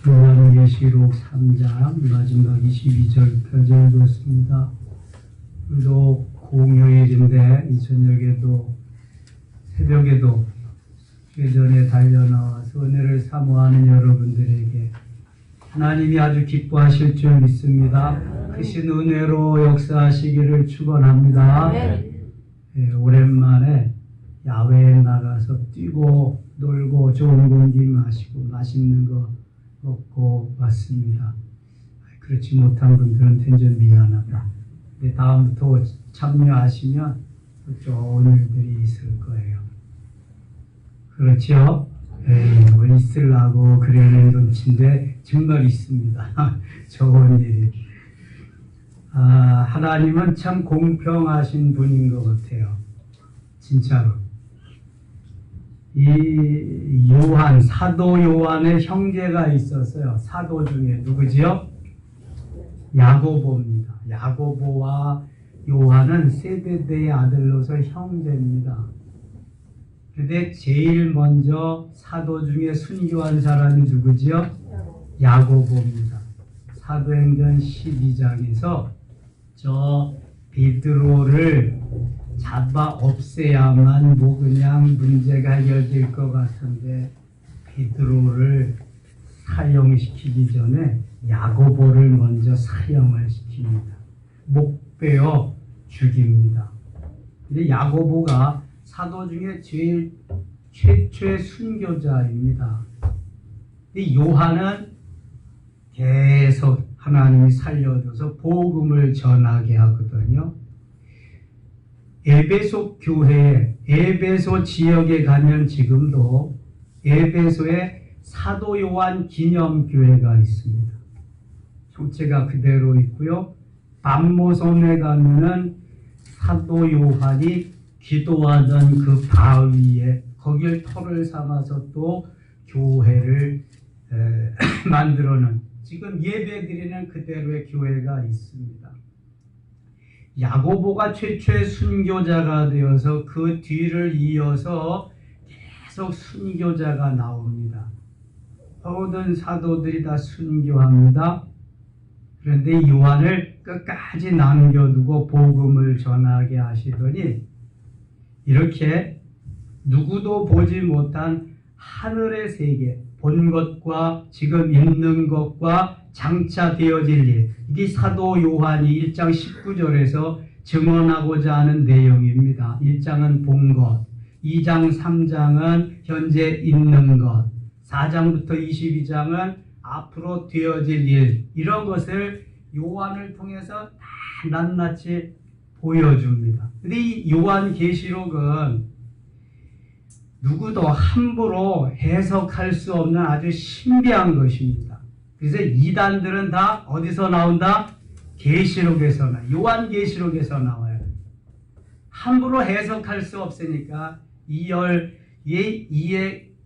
요한계시록 3장 마지막 22절까지 읽었습니다. 그리고 공휴일인데 이 저녁에도 새벽에도 예전에 달려나와서 은혜를 사모하는 여러분들에게 하나님이 아주 기뻐하실 줄 믿습니다. 크신 은혜로 역사하시기를 축원합니다. 네, 오랜만에 야외에 나가서 뛰고 놀고 좋은 공기 마시고 맛있는 거 먹고 왔습니다. 그렇지 못한 분들은 좀 미안하다. 근데 다음부터 참여하시면 좋은 일들이 있을 거예요. 그렇죠? 뭐 있으려고 그러는 눈치인데 정말 있습니다. 좋은 일이. 하나님은 참 공평하신 분인 것 같아요. 진짜로. 이 요한, 사도 요한의 형제가 있었어요. 사도 중에 누구지요? 야고보입니다. 야고보와 요한은 세베대의 아들로서 형제입니다. 근데 제일 먼저 사도 중에 순교한 사람이 누구지요? 야고보입니다. 사도행전 12장에서 저 베드로를 잡아 없애야만 뭐 그냥 문제가 해결될 것 같은데 베드로를 사형시키기 전에 야고보를 먼저 사형을 시킵니다. 목 베어 죽입니다. 근데 야고보가 사도 중에 제일 최초의 순교자입니다. 이 요한은 계속 하나님이 살려줘서 복음을 전하게 하거든요. 에베소 교회에, 에베소 지역에 가면 지금도 에베소에 사도 요한 기념교회가 있습니다. 형체가 그대로 있고요. 밤모섬에 가면은 사도 요한이 기도하던 그 바위에 거길 터를 삼아서 또 교회를 만들어놓은 지금 예배드리는 그대로의 교회가 있습니다. 야고보가 최초의 순교자가 되어서 그 뒤를 이어서 계속 순교자가 나옵니다. 모든 사도들이 다 순교합니다. 그런데 요한을 끝까지 남겨두고 복음을 전하게 하시더니 이렇게 누구도 보지 못한 하늘의 세계, 본 것과 지금 있는 것과 장차 되어질 일, 이게 사도 요한이 1장 19절에서 증언하고자 하는 내용입니다. 1장은 본 것, 2장 3장은 현재 있는 것, 4장부터 22장은 앞으로 되어질 일, 이런 것을 요한을 통해서 다 낱낱이 보여줍니다. 근데 이 요한계시록은 누구도 함부로 해석할 수 없는 아주 신비한 것입니다. 그래서 이단들은 다 어디서 나온다? 계시록에서 나와요. 요한계시록에서 나와요. 함부로 해석할 수 없으니까 이에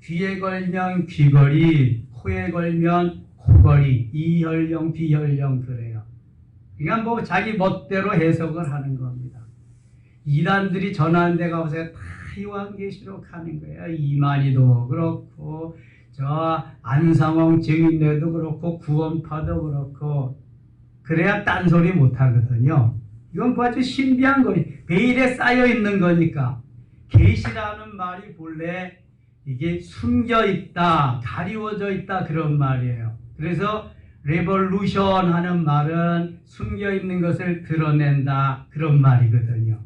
귀에 걸면 귀걸이, 코에 걸면 코걸이, 이혈령 비혈령 그래요. 그러니까 뭐 자기 멋대로 해석을 하는 겁니다. 이단들이 전하는 데 가서 다 요한계시록 하는 거예요. 이만희도 그렇고 저 안상홍 증인회도 그렇고 구원파도 그렇고 그래야 딴소리 못하거든요. 이건 뭐 아주 신비한 거예요. 베일에 쌓여 있는 거니까. 계시라는 말이 본래 이게 숨겨 있다, 가리워져 있다 그런 말이에요. 그래서 레볼루션 하는 말은 숨겨 있는 것을 드러낸다 그런 말이거든요.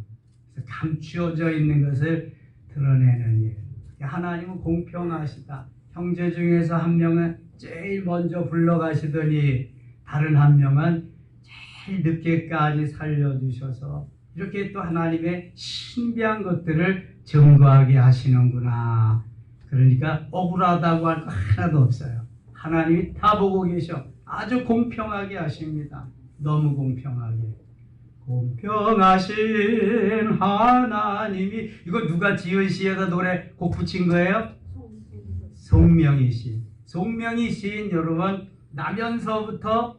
그래서 감추어져 있는 것을 드러내는 일. 하나님은 공평하시다. 형제 중에서 한 명은 제일 먼저 불러가시더니 다른 한 명은 제일 늦게까지 살려주셔서 이렇게 또 하나님의 신비한 것들을 증거하게 하시는구나. 그러니까 억울하다고 할 거 하나도 없어요. 하나님이 다 보고 계셔. 아주 공평하게 하십니다. 너무 공평하게. 공평하신 하나님이, 이거 누가 지은 시에다 노래 곡 붙인 거예요? 송명희 시. 송명희 시인 여러분 나면서부터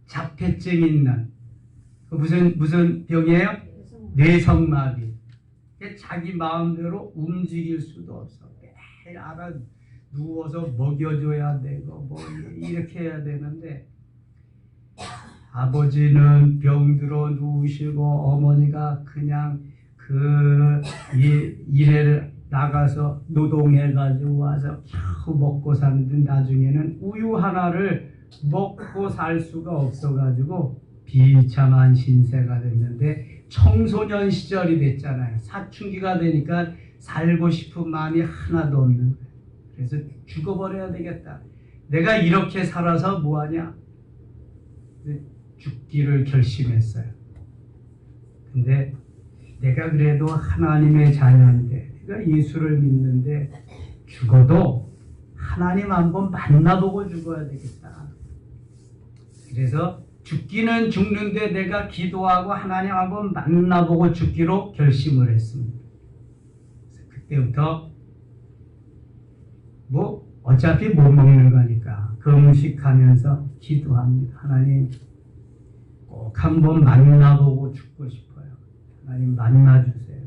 자폐증 있는 무슨 병이에요? 뇌성마비. 자기 마음대로 움직일 수도 없어. 매일 알아 누워서 먹여줘야 되고 뭐 이렇게 해야 되는데 아버지는 병들어 누우시고 어머니가 그냥 그 일에 나가서 노동해가지고 와서 겨우 먹고 사는데 나중에는 우유 하나를 먹고 살 수가 없어가지고 비참한 신세가 됐는데 청소년 시절이 됐잖아요. 사춘기가 되니까 살고 싶은 마음이 하나도 없는 거예요. 그래서 죽어버려야 되겠다. 내가 이렇게 살아서 뭐하냐? 죽기를 결심했어요. 근데 내가 그래도 하나님의 자녀인데 내가 예수를 믿는데 죽어도 하나님 한번 만나보고 죽어야 되겠다. 그래서 죽기는 죽는데 내가 기도하고 하나님 한번 만나보고 죽기로 결심을 했습니다. 그래서 그때부터 뭐 어차피 못 먹는 거니까 금식하면서 기도합니다. 하나님 꼭 한번 만나보고 죽고 싶어요. 하나님 만나주세요.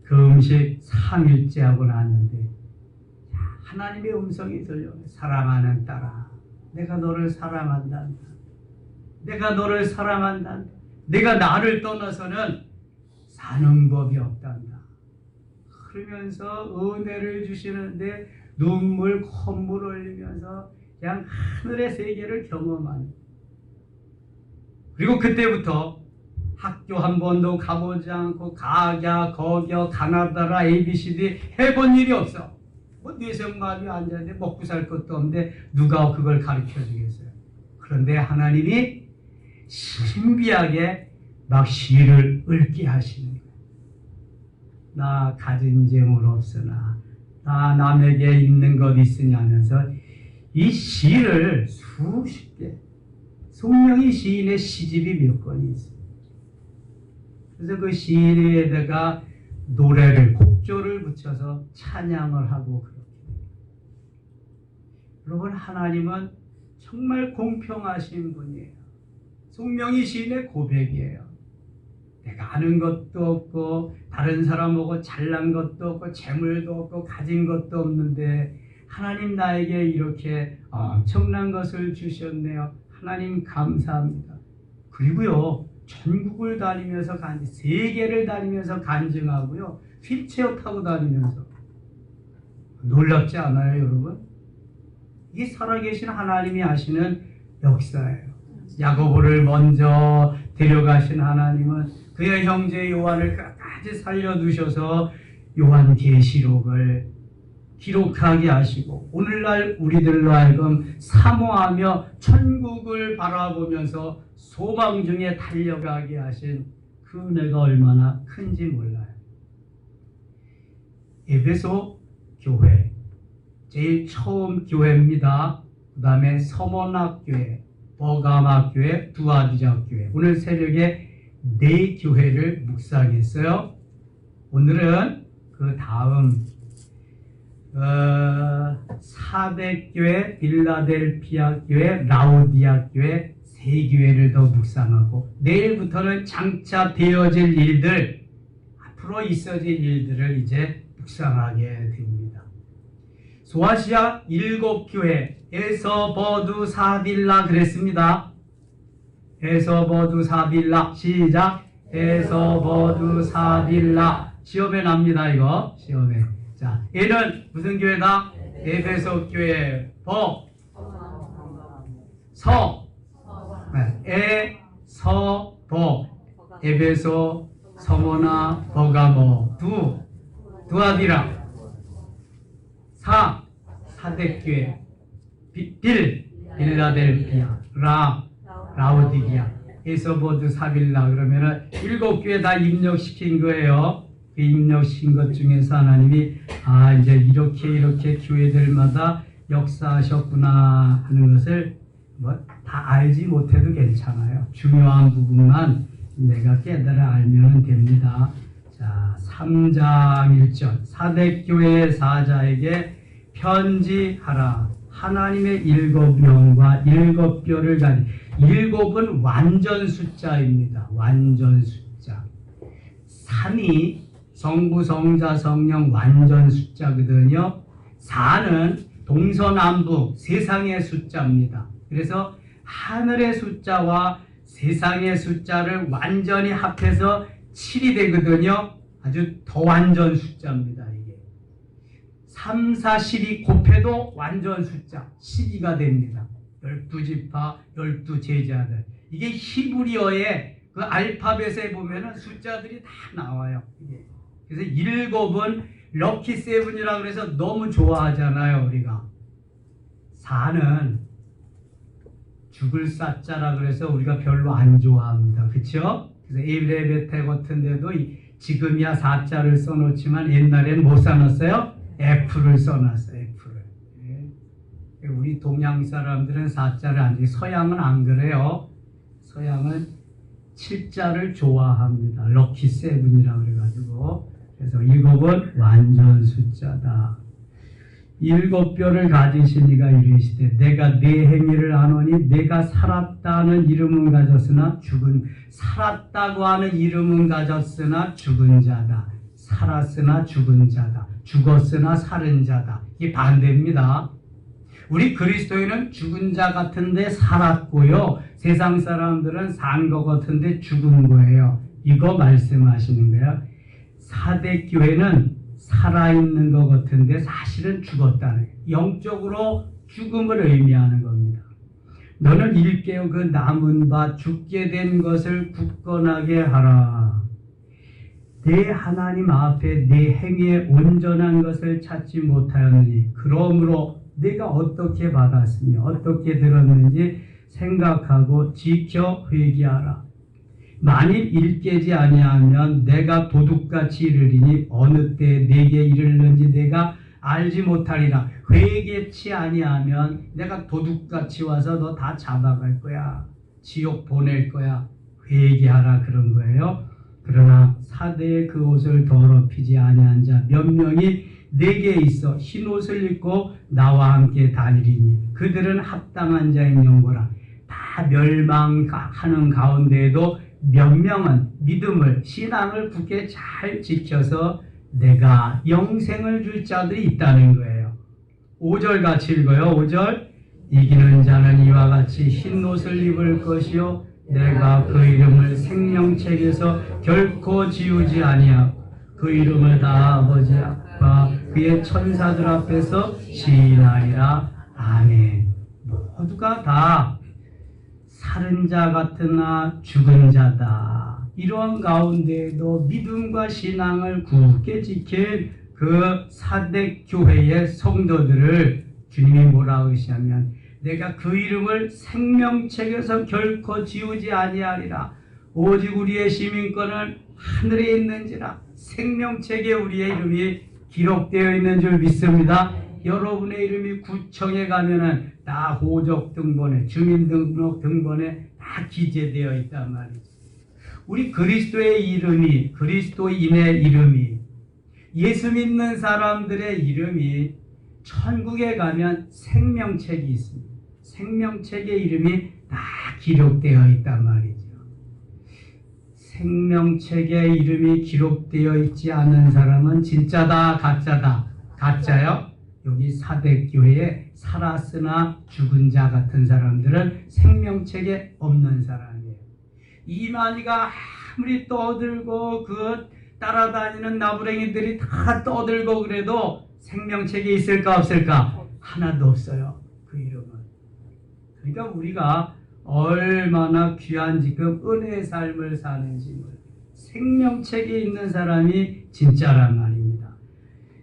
그 음식 3일째 하고 났는데 하나님의 음성이 들려요. 사랑하는 딸아, 내가 너를 사랑한다. 내가 너를 사랑한다. 내가 나를 떠나서는 사는 법이 없단다. 그러면서 은혜를 주시는데 눈물 콧물 흘리면서 그냥 하늘의 세계를 경험하는. 그리고 그때부터 학교 한 번도 가보지 않고 가야 거겨 가나다라 ABCD 해본 일이 없어. 뭐 뇌생마비 앉았는데 먹고 살 것도 없는데 누가 그걸 가르쳐 주겠어요. 그런데 하나님이 신비하게 막 시를 읊게 하시는 거예요. 나 가진 재물 없으나 나 남에게 있는 것 있으냐 하면서 이 시를 수십 개, 송명희 시인의 시집이 몇 권이 있어요. 그래서 그 시에다가 노래를, 곡조를 붙여서 찬양을 하고 그렇게 돼요. 여러분, 하나님은 정말 공평하신 분이에요. 송명희 시인의 고백이에요. 내가 아는 것도 없고 다른 사람하고 잘난 것도 없고 재물도 없고 가진 것도 없는데 하나님 나에게 이렇게 엄청난 것을 주셨네요. 하나님 감사합니다. 그리고요, 전국을 다니면서 세계를 다니면서 간증하고요, 휠체어 타고 다니면서. 놀랍지 않아요, 여러분? 이게 살아계신 하나님이 하시는 역사예요. 야고보를 먼저 데려가신 하나님은 그의 형제 요한을 끝까지 살려두셔서 요한계시록을 기록하게 하시고 오늘날 우리들로 하여금 사모하며 천국을 바라보면서 소망 중에 달려가게 하신 그 은혜가 얼마나 큰지 몰라요. 에베소 교회, 제일 처음 교회입니다. 그 다음에 서문학교회, 버가마교회, 두아디자교회. 오늘 새벽에 4교회를 묵상했어요. 오늘은 그 다음 사대교회, 빌라델피아 교회, 라오디아 교회 3교회를 더 묵상하고 내일부터는 장차 되어질 일들, 앞으로 있어질 일들을 이제 묵상하게 됩니다. 소아시아 7교회, 에서버두 사빌라 그랬습니다. 에서버두 사빌라. 시작. 에서버두 사빌라. 시험에 납니다, 이거. 시험에. 자, 얘는 무슨 교회다? 에베소 교회. 서. 에, 서, 버. 에베소, 서모나, 버가모. 두아디라. 사대교회. 빌라델피아. 라오디기아. 에서버드 사빌라. 그러면은 7교회 다 입력시킨 거예요. 그 입력시킨 것 중에서 하나님이 이제 이렇게 교회들마다 역사하셨구나 하는 것을 뭐 다 알지 못해도 괜찮아요. 중요한 부분만 내가 깨달아 알면 됩니다. 자, 3장 1절. 사대교회의 사자에게 편지하라. 하나님의 7영과 7뼈를 가진 7은 완전 숫자입니다. 완전 숫자. 3이 성부, 성자, 성령 완전 숫자거든요. 4는 동서남북 세상의 숫자입니다. 그래서 하늘의 숫자와 세상의 숫자를 완전히 합해서 7이 되거든요. 아주 더 완전 숫자입니다. 이게 3, 4, 12 곱해도 완전 숫자 12가 됩니다. 12지파, 12제자들. 이게 히브리어의 그 알파벳에 보면은 숫자들이 다 나와요. 이게. 그래서 7은 럭키 세븐이라고 그래서 너무 좋아하잖아요, 우리가. 4는 죽을 사자라 그래서 우리가 별로 안 좋아합니다. 그렇죠? 그래서 에브레베테 같은 데도 지금이야 4자를 써놓지만 옛날엔 못 써놨어요? F를 써놨어요. F를. 예. 우리 동양 사람들은 4자를 안 쓰고 서양은 안 그래요. 서양은 7자를 좋아합니다. 럭키 세븐이라 그래가지고. 그래서 7은 완전 숫자다. 7뼈를 가지신 이가 이르시되 내가 네 행위를 아노니 내가 살았다는 이름은 가졌으나 살았다고 하는 이름은 가졌으나 죽은 자다. 살았으나 죽은 자다. 죽었으나 살은 자다. 이게 반대입니다. 우리 그리스도인은 죽은 자 같은데 살았고요. 세상 사람들은 산 것 같은데 죽은 거예요. 이거 말씀하시는 거예요. 사대교회는 살아있는 것 같은데 사실은 죽었다는 거예요. 영적으로 죽음을 의미하는 겁니다. 너는 일깨어 그 남은 바 죽게 된 것을 굳건하게 하라. 내 하나님 앞에 내 행위에 온전한 것을 찾지 못하였느니 그러므로 내가 어떻게 받았으며 어떻게 들었는지 생각하고 지켜 회개하라. 만일 일깨지 아니하면 내가 도둑같이 이르리니 어느 때 내게 이르는지 내가 알지 못하리라. 회개치 아니하면 내가 도둑같이 와서 너 다 잡아갈 거야. 지옥 보낼 거야. 회개하라 그런 거예요. 그러나 사대의 그 옷을 더럽히지 아니한 자 몇 명이 내게 있어 흰 옷을 입고 나와 함께 다니리니 그들은 합당한 자인 영고라. 다 멸망하는 가운데에도 몇 명은 믿음을 신앙을 굳게 잘 지켜서 내가 영생을 줄 자들이 있다는 거예요. 5절 같이 읽어요. 5절 이기는 자는 이와 같이 흰 옷을 입을 것이요 내가 그 이름을 생명책에서 결코 지우지 아니하고 그 이름을 다 아버지 앞과 그의 천사들 앞에서 시인하리라. 아멘. 모두가 다 살은 자 같으나 죽은 자다. 이러한 가운데에도 믿음과 신앙을 굳게 지킨 그 사대교회의 성도들을 주님이 뭐라고 하시냐면 내가 그 이름을 생명책에서 결코 지우지 아니하리라. 오직 우리의 시민권은 하늘에 있는지라. 생명책에 우리의 이름이 기록되어 있는 줄 믿습니다. 여러분의 이름이 구청에 가면은 다 호적 등본에 주민등록 등본에 다 기재되어 있단 말이죠. 우리 그리스도의 이름이 그리스도인의 이름이 예수 믿는 사람들의 이름이 천국에 가면 생명책이 있습니다. 생명책의 이름이 다 기록되어 있단 말이죠. 생명책에 이름이 기록되어 있지 않은 사람은 진짜다 가짜다. 가짜요? 여기 사대교회에 살았으나 죽은 자 같은 사람들은 생명책에 없는 사람이에요. 이만희가 아무리 떠들고 그 따라다니는 나부랭이들이 다 떠들고 그래도 생명책에 있을까 없을까? 하나도 없어요. 그 이름은. 그러니까 우리가 얼마나 귀한 지금 은혜의 삶을 사는지 생명책에 있는 사람이 진짜란 말입니다.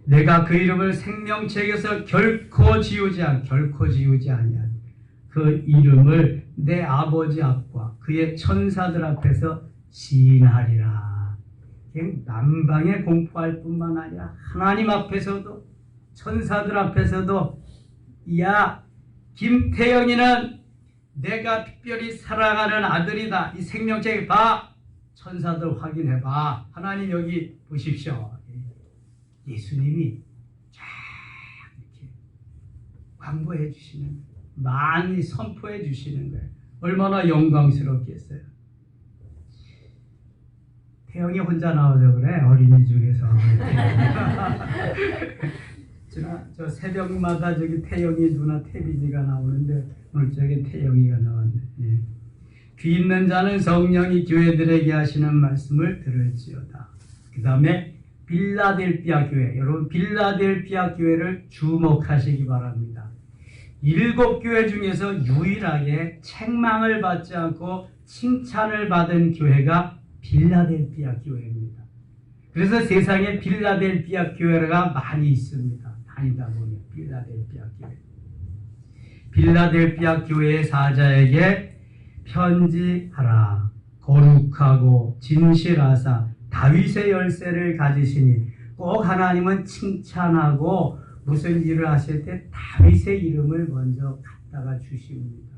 내가 그 이름을 생명책에서 결코 지우지 아니한 그 이름을 내 아버지 앞과 그의 천사들 앞에서 시인하리라. 그냥 남방에 공포할 뿐만 아니라 하나님 앞에서도 천사들 앞에서도 야 김태영이는 내가 특별히 사랑하는 아들이다. 이 생명책 봐. 천사들 확인해봐. 하나님 여기 보십시오. 예수님이 쫙 이렇게 광고해 주시는, 많이 선포해 주시는 거예요. 얼마나 영광스럽겠어요. 태영이 혼자 나와서 그래. 어린이 중에서. 저 새벽마다 저기 태영이 누나 태빈이가 나오는데 오늘 저기 태영이가 나왔네. 예. 귀 있는 자는 성령이 교회들에게 하시는 말씀을 들을지어다. 그 다음에 빌라델피아 교회, 여러분 빌라델피아 교회를 주목하시기 바랍니다. 7교회 중에서 유일하게 책망을 받지 않고 칭찬을 받은 교회가 빌라델피아 교회입니다. 그래서 세상에 빌라델피아 교회가 많이 있습니다. 다니다 보면 빌라델피아 교회. 빌라델피아 교회의 사자에게 편지하라. 거룩하고 진실하사 다윗의 열쇠를 가지시니, 꼭 하나님은 칭찬하고 무슨 일을 하실 때 다윗의 이름을 먼저 갖다가 주십니다.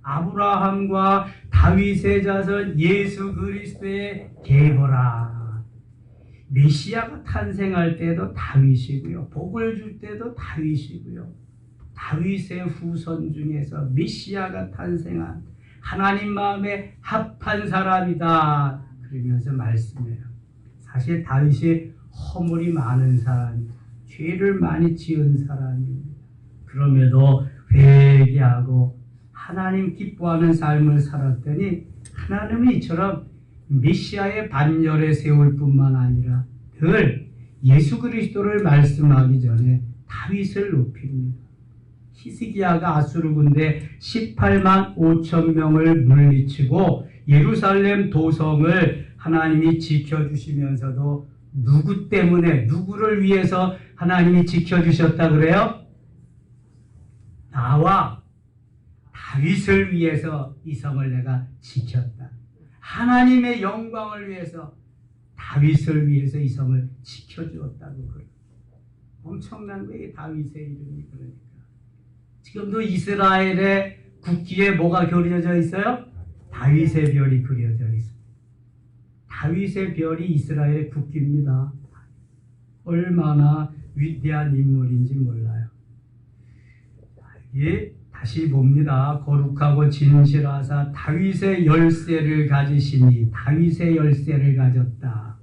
아브라함과 다윗의 자손 예수 그리스도의 계보라. 메시아가 탄생할 때도 다윗이고요. 복을 줄 때도 다윗이고요. 다윗의 후손 중에서 메시아가 탄생한 하나님 마음에 합한 사람이다. 그러면서 말씀해요. 사실 다윗이 허물이 많은 사람이에요. 죄를 많이 지은 사람입니다. 그럼에도 회개하고 하나님 기뻐하는 삶을 살았더니 하나님이 이처럼 메시아의 반열에 세울 뿐만 아니라 늘 예수 그리스도를 말씀하기 전에 다윗을 높입니다. 히스기야가 아수르 군대 18만 5천 명을 물리치고 예루살렘 도성을 하나님이 지켜주시면서도 누구 때문에, 누구를 위해서 하나님이 지켜주셨다 그래요? 나와 다윗을 위해서 이 성을 내가 지켰다. 하나님의 영광을 위해서, 다윗을 위해서 이 성을 지켜주었다고 그래요. 엄청난 거예요, 다윗의 이름이. 그러니까 지금도 이스라엘의 국기에 뭐가 그려져 있어요? 다윗의 별이 그려져 있어요. 다윗의 별이 이스라엘의 국기입니다. 얼마나 위대한 인물인지 몰라요. 예, 다시 봅니다. 거룩하고 진실하사 다윗의 열쇠를 가지시니, 다윗의 열쇠를 가졌다.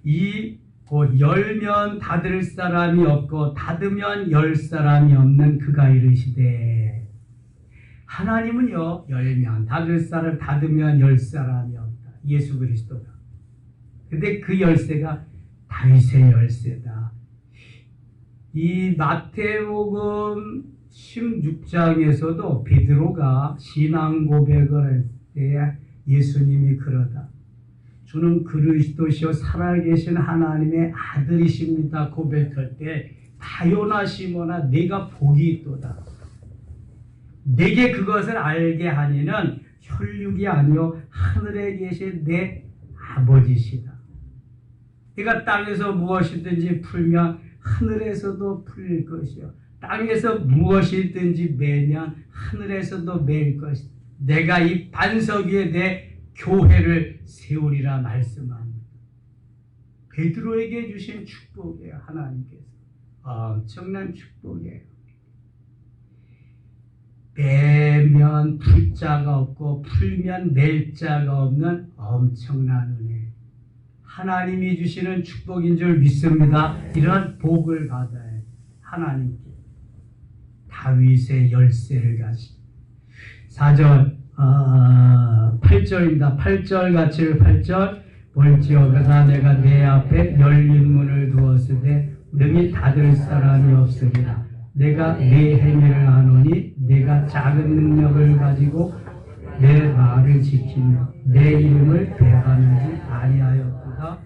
이 곧 열면 닫을 사람이 없고 닫으면 열 사람이 없는 그가 이르시되, 하나님은요, 열면 닫을 사람, 닫으면 열 사람이 없다. 예수 그리스도가. 근데 그 열쇠가 다윗의 열쇠다. 이 마태복음 16장에서도 베드로가 신앙 고백을 할 때 예수님이 그러다. 주는 그리스도시요 살아계신 하나님의 아들이십니다. 고백할 때 바요나 시모나 내가 복이 있도다. 내게 그것을 알게 하니는 혈육이 아니요 하늘에 계신 내 아버지시다. 내가 땅에서 무엇이든지 풀면 하늘에서도 풀릴 것이요 땅에서 무엇이든지 매면 하늘에서도 매일 것이다. 내가 이 반석 위에 내 교회를 세우리라 말씀합니다. 베드로에게 주신 축복이에요. 하나님께서. 엄청난 축복이에요. 매면 풀 자가 없고 풀면 낼 자가 없는 엄청난 은혜. 하나님이 주시는 축복인 줄 믿습니다. 이런 복을 받아야 하나님께 다윗의 열쇠를 가지. 4절 8절입니다. 8절 같이 8절 볼지어다 내가 내 앞에 열린 문을 두었으되 능히 닫을 사람이 없으리라. 내가 내 행위를 아노니 내가 작은 능력을 가지고 내 말을 지키며 내 이름을 배반하지 아니하였도다.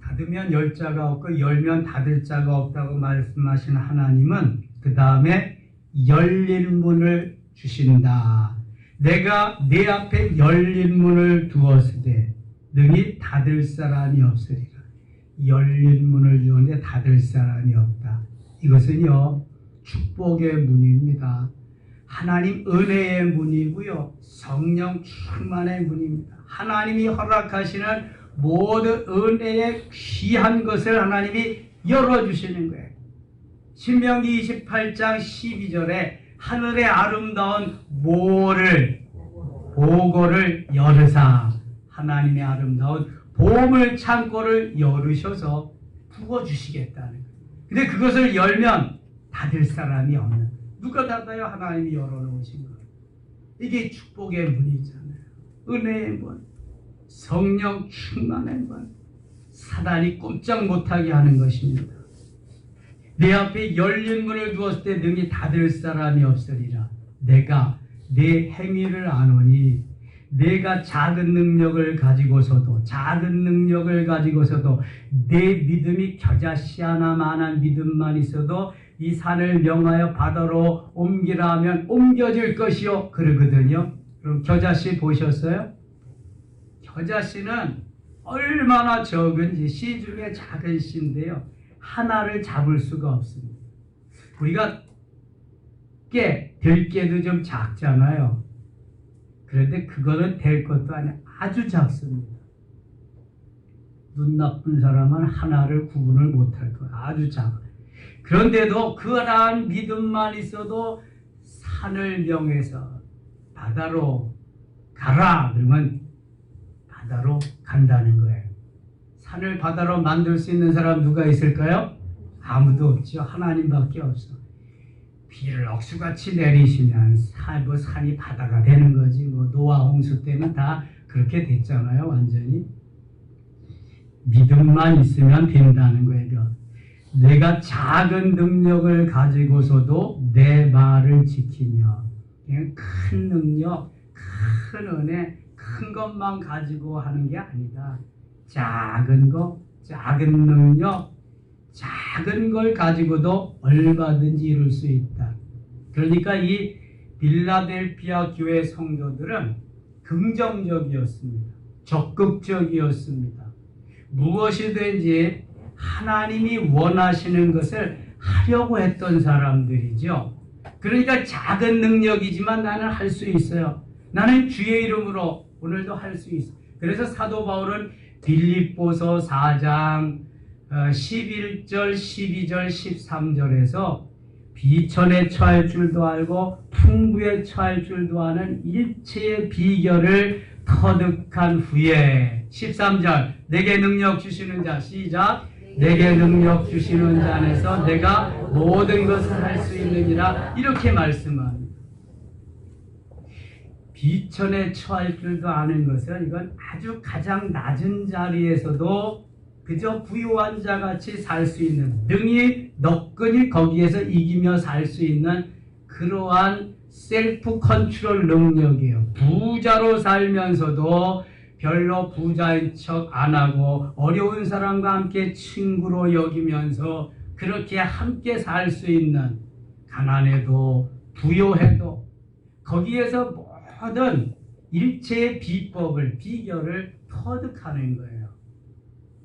닫으면 열 자가 없고 열면 닫을 자가 없다고 말씀하신 하나님은 그 다음에 열린 문을 주신다. 내가 내 앞에 열린 문을 두었으되 능히 닫을 사람이 없으리라. 열린 문을 주었는데 닫을 사람이 없다. 이것은요 축복의 문입니다. 하나님 은혜의 문이고요 성령 충만의 문입니다. 하나님이 허락하시는 모든 은혜의 귀한 것을 하나님이 열어주시는 거예요. 신명기 28장 12절에 하늘의 아름다운 보고를 열으사, 하나님의 아름다운 보물 창고를 열으셔서 부어주시겠다는 거예요. 근데 그것을 열면 닫을 사람이 없는, 누가 닫아요? 하나님이 열어놓으신 거예요. 이게 축복의 문이잖아요. 은혜의 문, 성령 충만의 문, 사단이 꼼짝 못하게 하는 것입니다. 내 앞에 열린 문을 두었을 때 능히 닫을 사람이 없으리라. 내가 내 행위를 아노니 내가 작은 능력을 가지고서도 내 믿음이 겨자씨 하나만한 믿음만 있어도 이 산을 명하여 바다로 옮기라 하면 옮겨질 것이요 그러거든요. 그럼 겨자씨 보셨어요? 겨자씨는 얼마나 적은지, 씨 중에 작은 씨인데요, 하나를 잡을 수가 없습니다. 우리가 들깨도 좀 작잖아요. 그런데 그거는 될 것도 아니야. 아주 작습니다. 눈 나쁜 사람은 하나를 구분을 못할 거야. 아주 작아. 그런데도 그러한 믿음만 있어도 산을 명해서 바다로 가라 그러면 바다로 간다는 거예요. 산을 바다로 만들 수 있는 사람 누가 있을까요? 아무도 없죠. 하나님밖에 없어. 비를 억수같이 내리시면 산이 바다가 되는 거지. 노아 홍수 때는 다 그렇게 됐잖아요. 완전히. 믿음만 있으면 된다는 거예요. 내가 작은 능력을 가지고서도 내 말을 지키며, 그냥 큰 능력, 큰 은혜, 큰 것만 가지고 하는 게 아니다. 작은 것, 작은 능력, 작은 걸 가지고도 얼마든지 이룰 수 있다. 그러니까 이 빌라델피아 교회 성도들은 긍정적이었습니다. 적극적이었습니다. 무엇이든지 하나님이 원하시는 것을 하려고 했던 사람들이죠. 그러니까 작은 능력이지만 나는 할 수 있어요. 나는 주의 이름으로 오늘도 할 수 있어. 그래서 사도 바울은 빌립보서 4장 11절, 12절, 13절에서 비천에 처할 줄도 알고 풍부에 처할 줄도 아는 일체의 비결을 터득한 후에 13절 내게 능력 주시는 자, 시작, 내게 능력 주시는 자 안에서 내가 모든 것을 할 수 있느니라, 이렇게 말씀합니다. 비천에 처할 줄도 아는 것은 이건 아주 가장 낮은 자리에서도 그저 부유한 자같이 살 수 있는, 능히 너끈히 거기에서 이기며 살 수 있는 그러한 셀프 컨트롤 능력이에요. 부자로 살면서도 별로 부자인 척 안 하고 어려운 사람과 함께 친구로 여기면서 그렇게 함께 살 수 있는, 가난해도 부요해도 거기에서 모든 일체의 비법을, 비결을 터득하는 거예요.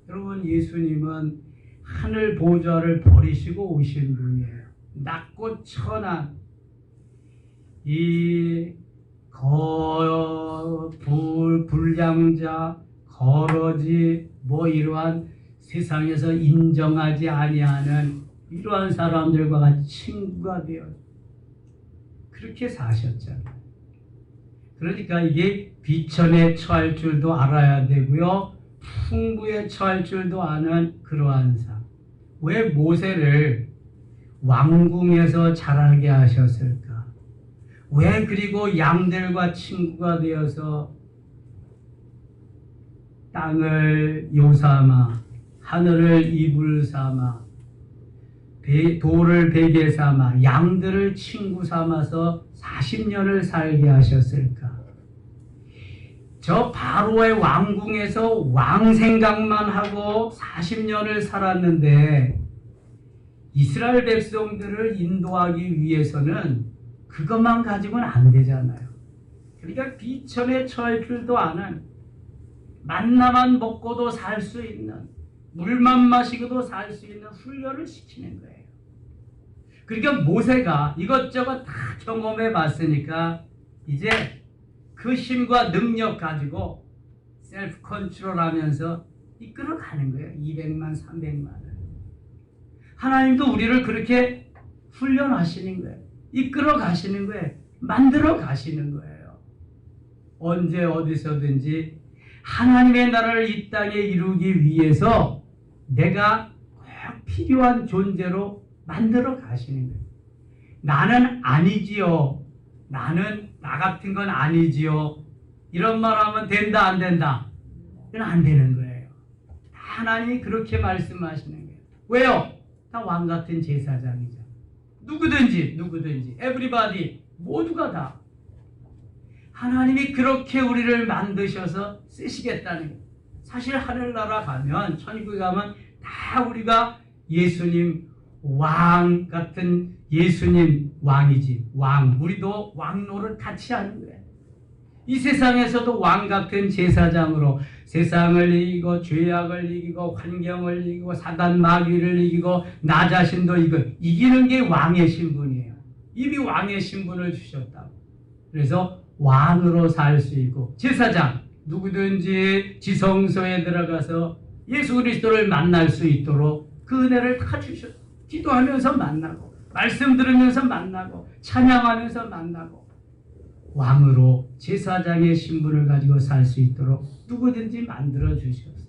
여러분, 예수님은 하늘 보좌를 버리시고 오신 분이에요. 낮고 천한 이 불량자, 거러지, 이러한 세상에서 인정하지 아니하는 이러한 사람들과 같이 친구가 되어 그렇게 사셨잖아요. 그러니까 이게 비천에 처할 줄도 알아야 되고요, 풍부에 처할 줄도 아는 그러한 삶. 왜 모세를 왕궁에서 자라게 하셨을까? 왜 그리고 양들과 친구가 되어서 땅을 요삼아 하늘을 이불 삼아 돌을 베개 삼아 양들을 친구 삼아서 40년을 살게 하셨을까? 저 바로의 왕궁에서 왕 생각만 하고 40년을 살았는데 이스라엘 백성들을 인도하기 위해서는 그것만 가지고는 안 되잖아요. 그러니까 비천에 처할 줄도 아는, 만나만 먹고도 살 수 있는, 물만 마시고도 살 수 있는 훈련을 시키는 거예요. 그러니까 모세가 이것저것 다 경험해 봤으니까 이제 그 힘과 능력 가지고 셀프 컨트롤 하면서 이끌어 가는 거예요. 200만, 300만을. 하나님도 우리를 그렇게 훈련하시는 거예요. 이끌어 가시는 거예요. 만들어 가시는 거예요. 언제 어디서든지 하나님의 나라를 이 땅에 이루기 위해서 내가 필요한 존재로 만들어 가시는 거예요. 나는 아니지요. 나는 나 같은 건 아니지요. 이런 말 하면 된다 안 된다? 그건 안 되는 거예요. 하나님이 그렇게 말씀하시는 거예요. 왜요? 다 왕 같은 제사장이죠. 누구든지 everybody 모두가 다 하나님이 그렇게 우리를 만드셔서 쓰시겠다는 거예요. 사실 하늘나라 가면 천국에 가면 다 우리가 예수님 왕 같은 예수님 왕이지 왕 우리도 왕 노릇 같이 하는 거예요. 이 세상에서도 왕 같은 제사장으로 세상을 이기고 죄악을 이기고 환경을 이기고 사단 마귀를 이기고 나 자신도 이기는 게 왕의 신분이에요. 이미 왕의 신분을 주셨다고. 그래서 왕으로 살 수 있고 제사장 누구든지 지성소에 들어가서 예수 그리스도를 만날 수 있도록 그 은혜를 다 주셨어요. 기도하면서 만나고 말씀 들으면서 만나고 찬양하면서 만나고 왕으로 제사장의 신분을 가지고 살 수 있도록 누구든지 만들어 주셨어요.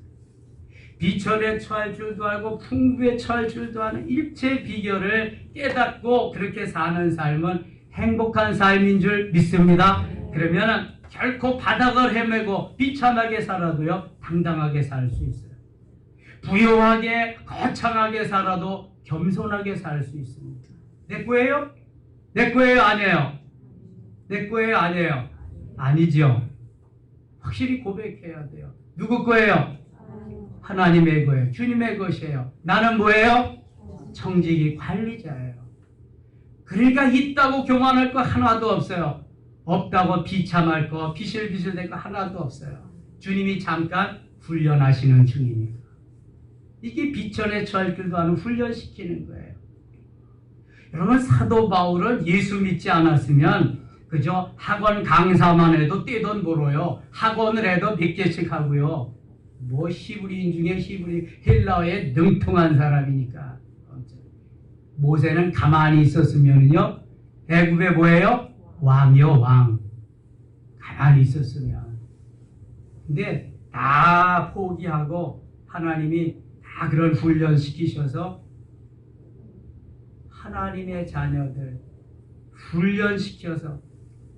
비천에 처할 줄도 알고 풍부에 처할 줄도 아는 일체 비결을 깨닫고 그렇게 사는 삶은 행복한 삶인 줄 믿습니다. 그러면 결코 바닥을 헤매고 비참하게 살아도요 당당하게 살 수 있어요. 부유하게 거창하게 살아도 겸손하게 살 수 있습니다. 내 거예요? 내 거예요? 아니에요? 내 거예요? 아니에요? 아니죠. 확실히 고백해야 돼요. 누구 거예요? 하나님의 거예요. 주님의 것이에요. 나는 뭐예요? 청지기 관리자예요. 그러니까 있다고 교만할 거 하나도 없어요. 없다고 비참할 거 비실비실될 거 하나도 없어요. 주님이 잠깐 훈련하시는 중이니까. 이게 비천에 처할 줄도 아는 훈련시키는 거예요. 여러분 사도 바울은 예수 믿지 않았으면 그저 학원 강사만 해도 떼돈 벌어요. 학원을 해도 몇 개씩 하고요. 뭐 히브리인 중에 헬라어에 능통한 사람이니까. 모세는 가만히 있었으면요 애굽에 뭐예요? 왕이요 왕. 가만히 있었으면. 근데 다 포기하고 하나님이 다 그런 훈련시키셔서 하나님의 자녀들 훈련시켜서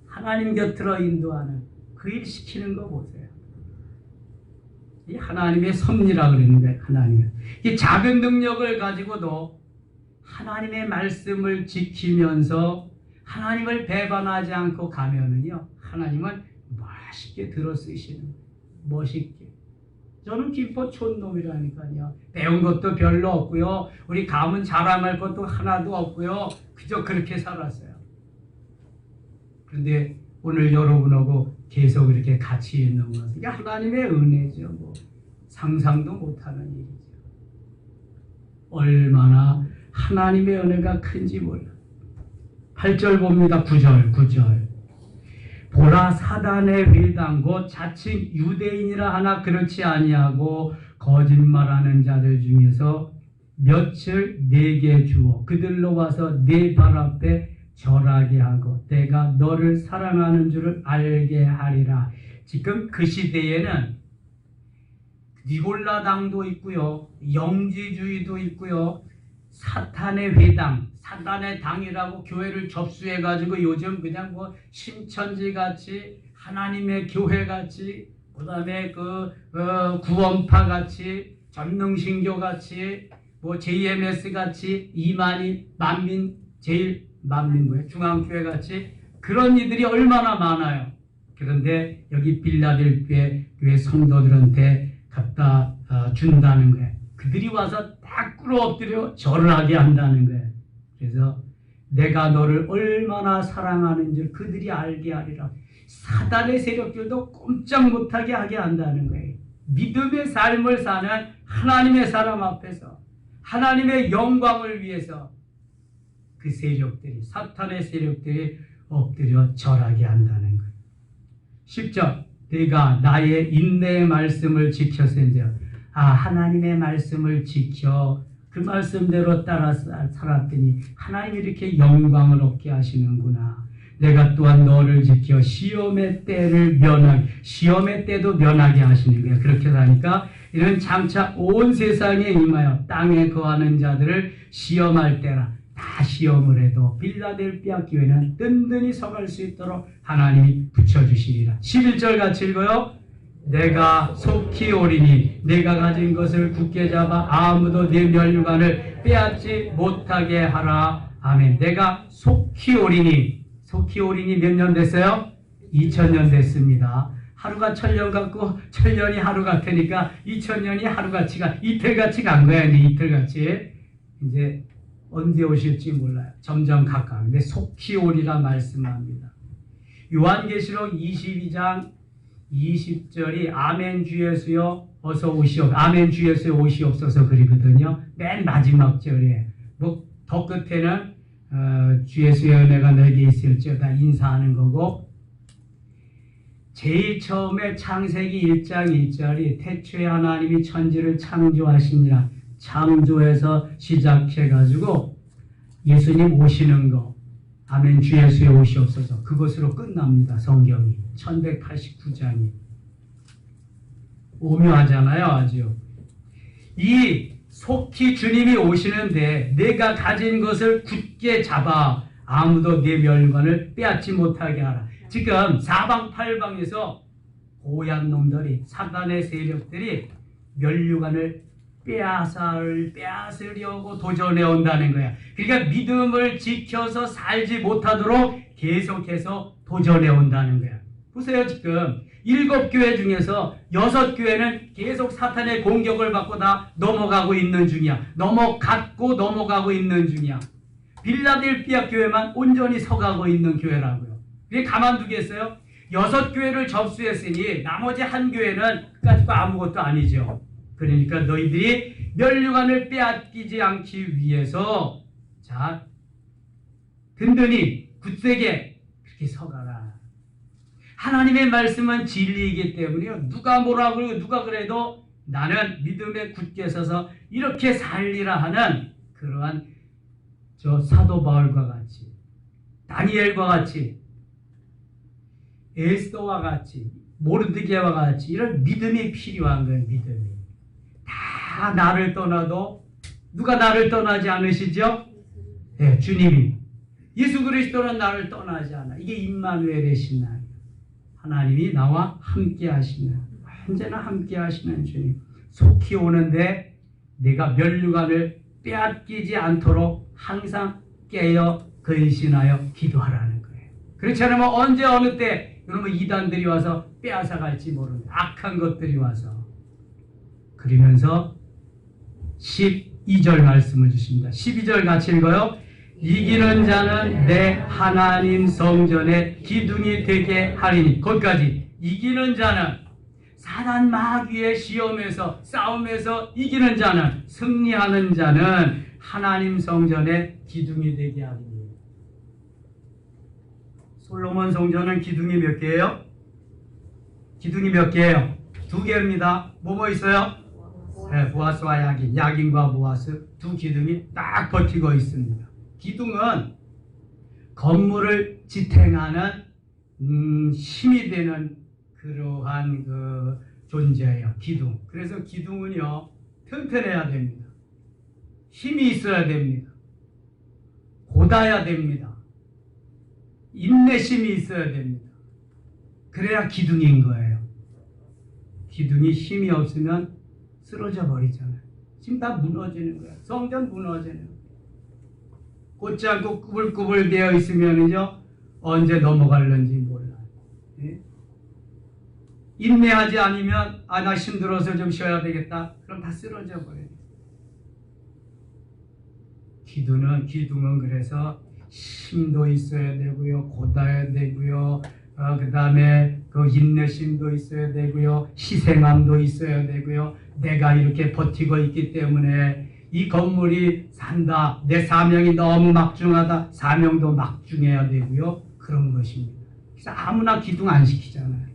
하나님 곁으로 인도하는 그 일 시키는 거 보세요. 이 하나님의 섭리라고 그러는 거예요. 하나님의. 이 작은 능력을 가지고도 하나님의 말씀을 지키면서 하나님을 배반하지 않고 가면은요 하나님은 멋있게 들어 쓰시는 거예요. 멋있게. 저는 김포 촌놈이라니까요. 배운 것도 별로 없고요. 우리 가문 자랑할 것도 하나도 없고요. 그저 그렇게 살았어요. 그런데 오늘 여러분하고 계속 이렇게 같이 있는 것은 이게 하나님의 은혜죠. 뭐 상상도 못하는 일이죠. 얼마나 하나님의 은혜가 큰지 몰라요. 8절 봅니다. 9절. 보라 사단의 회당 곧 자칭 유대인이라 하나 그렇지 아니하고 거짓말하는 자들 중에서 몇을 내게 주어 그들로 와서 내 발 앞에 절하게 하고 내가 너를 사랑하는 줄을 알게 하리라. 지금 그 시대에는 니골라당도 있고요. 영지주의도 있고요. 사탄의 회당, 사탄의 당이라고 교회를 접수해가지고 요즘 그냥 뭐 신천지같이 하나님의 교회같이 그 다음에 구원파 같이 전능신교 같이 뭐 JMS 같이 이만희 만민 제일 만민 뭐예요? 중앙교회 같이 그런 이들이 얼마나 많아요. 그런데 여기 빌라델피아 성도들한테 갖다 준다는 거예요. 그들이 와서 딱 꿇어 엎드려 절을 하게 한다는 거예요. 그래서 내가 너를 얼마나 사랑하는지 그들이 알게 하리라. 사단의 세력들도 꼼짝 못하게 하게 한다는 거예요. 믿음의 삶을 사는 하나님의 사람 앞에서 하나님의 영광을 위해서 그 세력들이 사탄의 세력들이 엎드려 절하게 한다는 거예요. 10절 내가 나의 인내의 말씀을 지켰은즉 하나님의 말씀을 지켜 그 말씀대로 따라 살았더니 하나님이 이렇게 영광을 얻게 하시는구나. 내가 또한 너를 지켜 시험의 때도 면하게 하시는 거예요. 그렇게 사니까 이는 장차 온 세상에 임하여 땅에 거하는 자들을 시험할 때라. 다 시험을 해도 빌라델피아 교회는 든든히 서갈 수 있도록 하나님이 붙여주시리라. 11절 같이 읽어요. 내가 속히 오리니 내가 가진 것을 굳게 잡아 아무도 내 멸류관을 빼앗지 못하게 하라. 아멘. 내가 속히 오리니, 속히 오리니 몇 년 됐어요? 2000년 됐습니다. 하루가 1000년 같고 1000년이 하루 같으니까 2000년이 하루같이가 이틀같이 간 거야. 이틀같이. 이제 언제 오실지 몰라요. 점점 가까워. 근데 속히 오리라 말씀합니다. 요한계시록 22장 20절이 아멘 주 예수여 어서 오시옵소서. 아멘 주 예수여 오시옵소서 그리거든요. 맨 마지막 절에 뭐 더 끝에는 주 예수여 내가 너에게 있을지어다 인사하는 거고, 제일 처음에 창세기 1장 1절이 태초에 하나님이 천지를 창조하시니라. 창조해서 시작해가지고 예수님 오시는 거, 아멘 주 예수에 오시옵소서, 그것으로 끝납니다. 성경이 1189장이. 오묘하잖아요. 아주. 이 속히 주님이 오시는데 내가 가진 것을 굳게 잡아 아무도 내 멸관을 빼앗지 못하게 하라. 지금 사방팔방에서 고얀 놈들이, 사단의 세력들이 멸류관을 빼앗으려고 도전해 온다는 거야. 그러니까 믿음을 지켜서 살지 못하도록 계속해서 도전해 온다는 거야. 보세요. 지금 7교회 중에서 6교회는 계속 사탄의 공격을 받고 다 넘어가고 있는 중이야. 넘어가고 있는 중이야. 빌라델피아 교회만 온전히 서가고 있는 교회라고요. 그게 가만두겠어요? 6교회를 접수했으니 나머지 한 교회는 끝까지 아무것도 아니죠. 그러니까 너희들이 멸류관을 빼앗기지 않기 위해서 자 든든히 굳세게 그렇게 서가라. 하나님의 말씀은 진리이기 때문에요. 누가 뭐라 그러고 누가 그래도 나는 믿음에 굳게 서서 이렇게 살리라 하는 그러한 저 사도 바울과 같이, 다니엘과 같이, 에스더와 같이, 모르드게와 같이 이런 믿음이 필요한 거예요. 믿음이. 다 나를 떠나도 누가 나를 떠나지 않으시죠? 네, 주님이. 예수 그리스도는 나를 떠나지 않아. 이게 임마누엘의 신앙이에요. 하나님이 나와 함께 하시는, 언제나 함께 하시는 주님. 속히 오는데 내가 멸류관을 빼앗기지 않도록 항상 깨어 근신하여 기도하라는 거예요. 그렇지 않으면 언제 어느 때 여러분 이단들이 와서 빼앗아 갈지 모르는 악한 것들이 와서. 그러면서 12절 말씀을 주십니다. 12절 같이 읽어요. 이기는 자는 내 하나님 성전의 기둥이 되게 하리니. 거기까지. 이기는 자는, 사단 마귀의 시험에서 싸움에서 이기는 자는, 승리하는 자는 하나님 성전의 기둥이 되게 하리니. 솔로몬 성전은 기둥이 몇 개예요? 기둥이 몇 개예요? 2개입니다. 뭐 있어요? 네, 보아스와 야긴, 야긴과 보아스 두 기둥이 딱 버티고 있습니다. 기둥은 건물을 지탱하는 힘이 되는 그러한 그 존재예요. 기둥. 그래서 기둥은요 튼튼해야 됩니다. 힘이 있어야 됩니다. 고다야 됩니다. 인내심이 있어야 됩니다. 그래야 기둥인 거예요. 기둥이 힘이 없으면 쓰러져 버리잖아요. 지금 다 무너지는 거예요. 성전 무너지는 거예요. 곧지 않고 꾸불꾸불 되어 있으면요 언제 넘어갈는지 몰라요. 예? 인내하지 않으면 나 힘들어서 좀 쉬어야 되겠다. 그럼 다 쓰러져 버려요. 기둥은 그래서 힘도 있어야 되고요, 고다야 되고요, 그 다음에 그 인내심도 있어야 되고요, 희생함도 있어야 되고요. 내가 이렇게 버티고 있기 때문에 이 건물이 산다. 내 사명이 너무 막중하다. 사명도 막중해야 되고요. 그런 것입니다. 그래서 아무나 기둥 안 시키잖아요.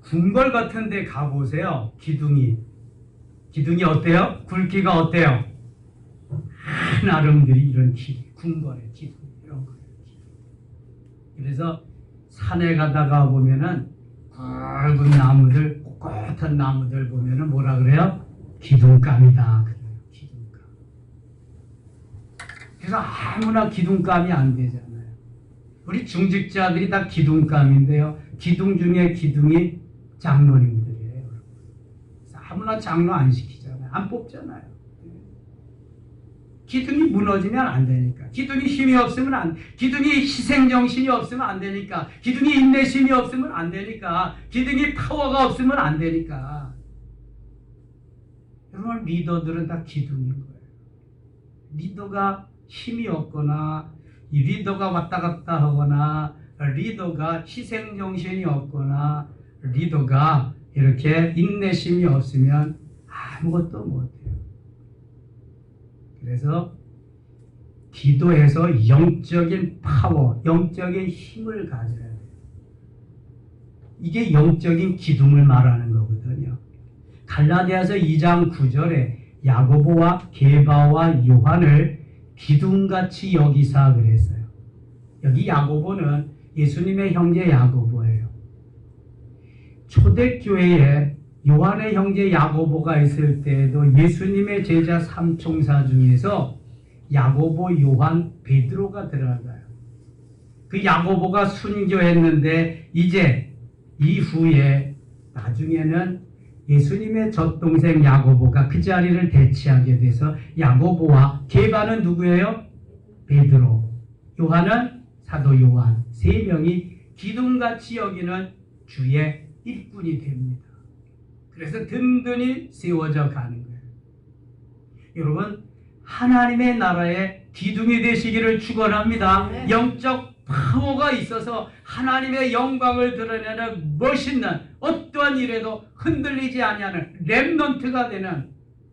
궁궐 같은 데 가보세요. 기둥이 어때요? 굵기가 어때요? 나름대로 이런 궁궐의 기둥 이런 거예요. 그래서 산에 가다가 보면은 굵은 나무들 꼿꼿한 나무들 보면은 뭐라 그래요? 기둥감이다 그래요. 기둥감. 그래서 아무나 기둥감이 안 되잖아요. 우리 중직자들이 다 기둥감인데요. 기둥 중에 기둥이 장로님들이에요. 그래서 아무나 장로 안 시키잖아요. 안 뽑잖아요. 기둥이 무너지면 안 되니까. 기둥이 힘이 없으면 안, 기둥이 희생정신이 없으면 안 되니까. 기둥이 인내심이 없으면 안 되니까. 기둥이 파워가 없으면 안 되니까. 여러분, 리더들은 다 기둥인 거예요. 리더가 힘이 없거나, 이 리더가 왔다 갔다 하거나, 리더가 희생정신이 없거나, 리더가 이렇게 인내심이 없으면 아무것도 못해요. 그래서 기도에서 영적인 파워, 영적인 힘을 가져야 돼요. 이게 영적인 기둥을 말하는 거거든요. 갈라디아서 2장 9절에 야고보와 게바와 요한을 기둥같이 여기사 그랬어요. 여기 야고보는 예수님의 형제 야고보예요. 초대교회에 요한의 형제 야고보가 있을 때에도 예수님의 제자 삼총사 중에서 야고보, 요한, 베드로가 들어가요. 그 야고보가 순교했는데 이제 이후에 나중에는 예수님의 젖동생 야고보가 그 자리를 대체하게 돼서 야고보와 게바는 누구예요? 베드로, 요한은 사도 요한, 세 명이 기둥같이 여기는 주의 일꾼이 됩니다. 그래서 든든히 세워져 가는 거예요. 여러분, 하나님의 나라의 기둥이 되시기를 축원합니다. 네. 영적 파워가 있어서 하나님의 영광을 드러내는 멋있는 어떠한 일에도 흔들리지 아니하는 렘넌트가 되는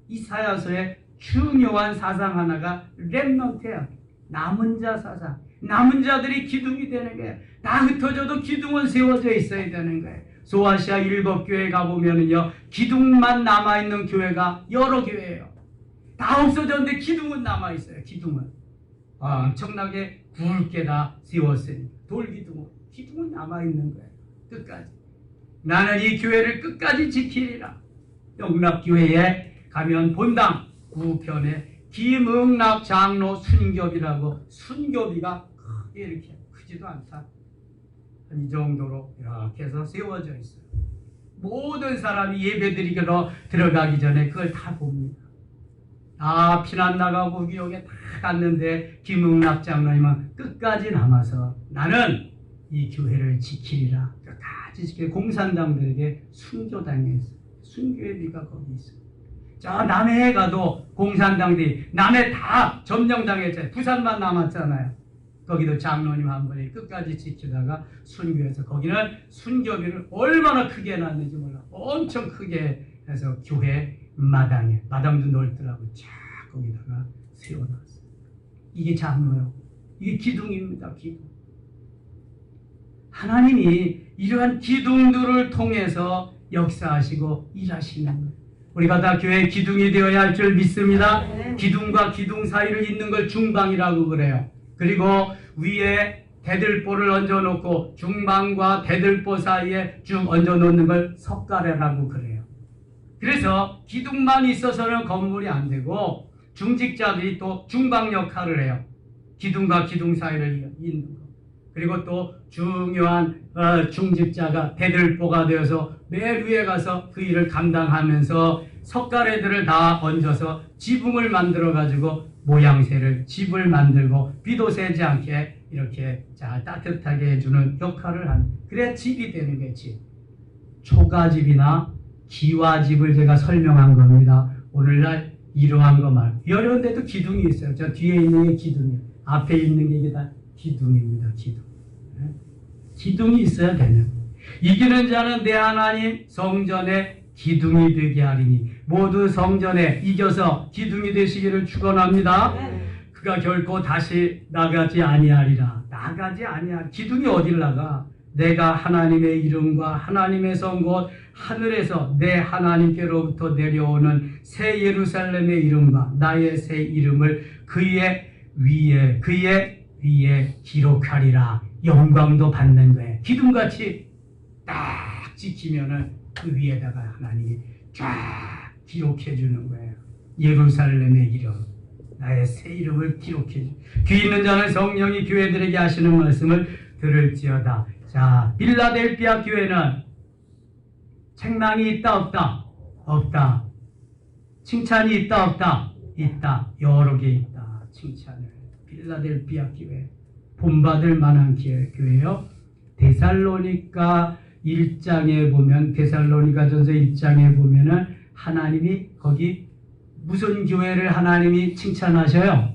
이사야서의 중요한 사상 하나가 렘넌트예요. 남은 자 사상. 남은 자들이 기둥이 되는 거예요. 다 흩어져도 기둥은 세워져 있어야 되는 거예요. 소아시아 7교회 가보면은요, 기둥만 남아있는 교회가 여러 교회예요. 다 없어졌는데 기둥은 남아있어요. 기둥은. 엄청나게 굵게 다 세웠으니. 기둥은 남아있는 거예요. 끝까지. 나는 이 교회를 끝까지 지키리라. 영락교회에 가면 본당 9편에 김응락 장로 순교비라고, 순교비가 크게 이렇게 크지도 않다. 이 정도로 이렇게 해서 세워져 있어요. 모든 사람이 예배드리러 들어가기 전에 그걸 다 봅니다. 피난 나가고 구역에 다 갔는데 김응락 장로님은 끝까지 남아서 나는 이 교회를 지키리라. 끝까지 지키고 공산당들에게 순교당했어요. 순교회비가 거기 있어요. 저 남해에 가도 공산당들이 남해 다 점령당했잖아요. 부산만 남았잖아요. 거기도 장로님 한 분이 끝까지 지키다가 순교해서 거기는 순교비를 얼마나 크게 해놨는지 몰라. 엄청 크게 해서 교회 마당에, 마당도 넓더라고요. 쫙 거기다가 세워놨어요. 이게 장로요. 이게 기둥입니다. 기둥. 하나님이 이러한 기둥들을 통해서 역사하시고 일하시는 거예요. 우리가 다 교회의 기둥이 되어야 할 줄 믿습니다. 기둥과 기둥 사이를 잇는 걸 중방이라고 그래요. 그리고 위에 대들보를 얹어놓고 중방과 대들보 사이에 쭉 얹어놓는 걸 석가래라고 그래요. 그래서 기둥만 있어서는 건물이 안 되고 중직자들이 또 중방 역할을 해요. 기둥과 기둥 사이를 잇는 거. 그리고 또 중요한 중직자가 대들보가 되어서 맨 위에 가서 그 일을 감당하면서 석가래들을 다 얹어서 지붕을 만들어가지고 모양새를 집을 만들고 비도 새지 않게 이렇게 잘 따뜻하게 해주는 역할을 하는, 그래야 집이 되는 게 집. 초가집이나 기와집을 제가 설명한 겁니다. 오늘날 이러한 것만. 어려운데도 기둥이 있어요. 저 뒤에 있는 게 기둥이에요. 앞에 있는 게 이게 다 기둥입니다. 기둥. 기둥이 있어야 되는. 이기는 자는 내 하나님 성전에 기둥이 되게 하리니. 모두 성전에 이겨서 기둥이 되시기를 축원합니다. 그가 결코 다시 나가지 아니하리라. 나가지 아니하리. 기둥이 어딜 나가? 내가 하나님의 이름과 하나님의 성 곧 하늘에서 내 하나님께로부터 내려오는 새 예루살렘의 이름과 나의 새 이름을 그의 위에 기록하리라. 영광도 받는 거예요. 기둥같이 딱 지키면은 그 위에다가 하나님이 쫙 기록해 주는 거예요. 예루살렘의 이름, 나의 새 이름을 기록해 주. 귀 있는 자는 성령이 교회들에게 하시는 말씀을 들을지어다. 자, 빌라델피아 교회는 책망이 있다 없다? 없다. 칭찬이 있다 없다? 있다. 여러 개 있다. 칭찬을. 빌라델피아 교회 본받을 만한 교회요. 데살로니가 1장에 보면, 데살로니가전서 1장에 보면은 하나님이 거기 무슨 교회를 하나님이 칭찬하셔요?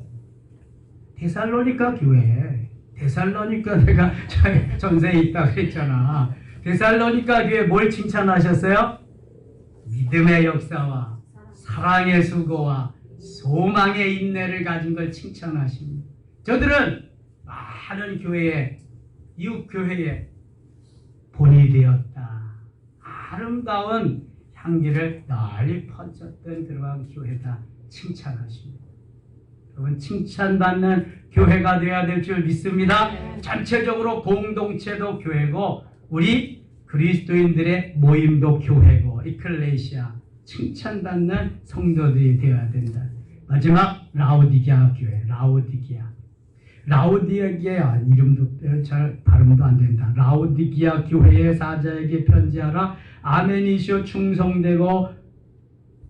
데살로니가 교회. 데살로니가 내가 전세에 있다 그랬잖아. 데살로니가 교회 뭘 칭찬하셨어요? 믿음의 역사와 사랑의 수고와 소망의 인내를 가진 걸 칭찬하십니다. 저들은 많은 교회에, 이웃 교회에 본이 되었다. 아름다운 향기를 널리 퍼졌던 그러한 교회다. 칭찬하십니다. 여러분, 칭찬받는 교회가 되어야 될 줄 믿습니다. 전체적으로 공동체도 교회고 우리 그리스도인들의 모임도 교회고 이클레시아, 칭찬받는 성도들이 되어야 된다. 마지막 라오디게아 교회. 라오디게아 이름도 잘 발음도 안 된다. 라오디게아 교회의 사자에게 편지하라. 아멘이시오, 충성되고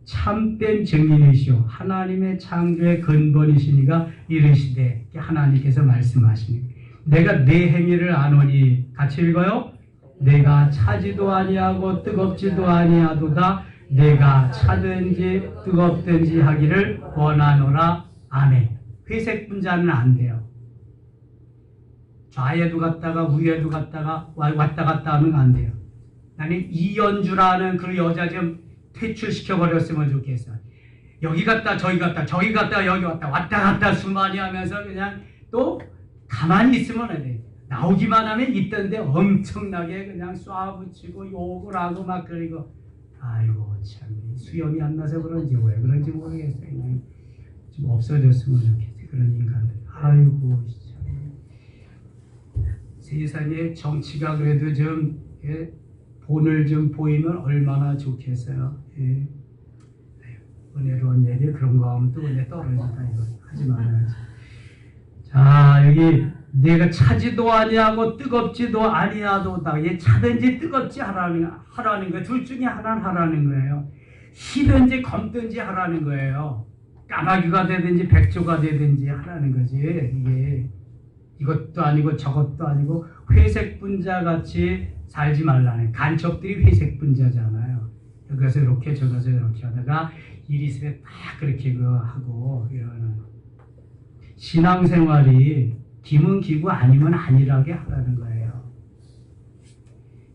참된 증인이시오, 하나님의 창조의 근본이시니가 이르시되, 하나님께서 말씀하시니 내가 내 행위를 아노니. 같이 읽어요. 내가 차지도 아니하고 뜨겁지도 아니하도다. 내가 차든지 뜨겁든지 하기를 원하노라. 아멘. 회색 분자는 안 돼요. 좌에도 갔다가 우에도 갔다가 왔다 갔다 하면 안 돼요. 나는 이연주라는 그 여자 좀 퇴출시켜 버렸으면 좋겠어. 여기 갔다 저기 갔다 저기 갔다 여기 왔다 갔다 수많이 하면서 그냥 또 가만히 있으면 안 돼. 나오기만 하면 있던데 엄청나게 그냥 쏴붙이고 욕을 하고 막. 그리고 아이고 참 수염이 안 나서 그런지 왜 그런지 모르겠어요. 그냥 좀 없어졌으면 좋겠어요. 그런 인간들. 아이고 참. 세상에 정치가 그래도 좀 본을 좀 보이면 얼마나 좋겠어요. 예. 은혜로운 얘기 그런 거 하면 또 은혜 떨어진다. 이거 하지 말아야지. 자, 여기 내가 차지도 아니하고 뜨겁지도 아니하도다. 얘 차든지 뜨겁지 하라는 거예요. 둘 중에 하나는 하라는 거예요. 희든지 검든지 하라는 거예요. 까마귀가 되든지 백조가 되든지 하라는 거지. 이게 이것도 아니고 저것도 아니고 회색 분자 같이 살지 말라는. 간첩들이 회색 분자잖아요. 여기서 이렇게 저기서 이렇게 하다가 이리스에 딱 그렇게 하고 이러는 신앙생활이 기면 기고 아니면 아니라게 하라는 거예요.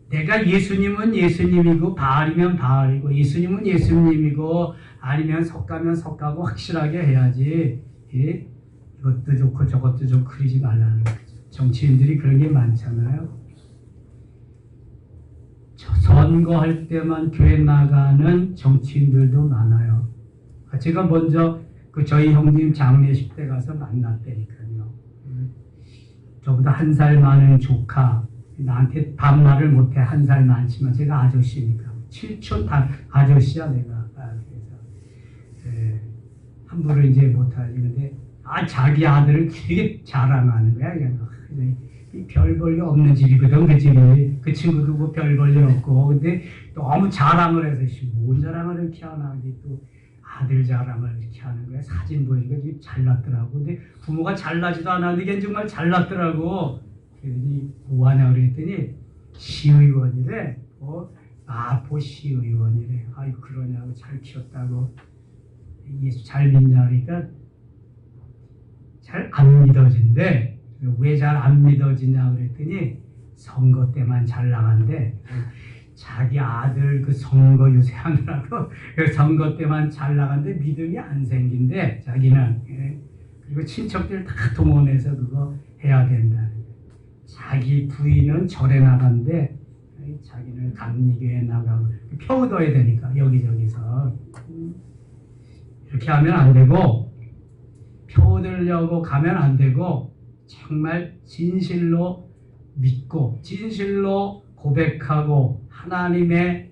내가 예수님은 예수님이고 바알이면 바알이고, 예수님은 예수님이고 아니면 석가면 석가고 확실하게 해야지. 예? 이것도 좋고 저것도 좋고 그러지 말라는 거죠. 정치인들이 그런 게 많잖아요. 선거할 때만 교회 나가는 정치인들도 많아요. 제가 먼저 저희 형님 장례식 때 가서 만났다니까요. 저보다 1살 많은 조카, 나한테 반말을 못해. 1살 많지만 제가 아저씨니까. 7촌 아저씨야 내가. 그래서 함부로 이제 못하지. 근데 자기 아들을 되게 자랑하는 거야. 별 볼 일 없는 집이거든, 그 집이. 그 친구도 뭐 별 볼 일 없고. 근데 너무 자랑을 해서, 뭔 자랑을 이렇게 하나. 근데 또 아들 자랑을 이렇게 하는 거야. 사진 보니까 잘났더라고. 근데 부모가 잘나지도 않았는데 걔는 정말 잘났더라고. 그랬더니 뭐하냐 그랬더니 시의원이래. 마포 시의원이래. 아이고 그러냐고. 잘 키웠다고. 예수 잘 믿냐 그러니까 잘 안 믿어진대. 왜 잘 안 믿어지냐 그랬더니 선거 때만 잘 나간대. 자기 아들 그 선거 유세하느라고 선거 때만 잘 나간데 믿음이 안 생긴대 자기는. 그리고 친척들 다 동원해서 그거 해야 된다. 자기 부인은 절에 나간대. 자기는 감리교에 나가고 표 얻어야 되니까 여기저기서. 이렇게 하면 안 되고, 표 얻으려고 가면 안 되고, 정말 진실로 믿고 진실로 고백하고 하나님의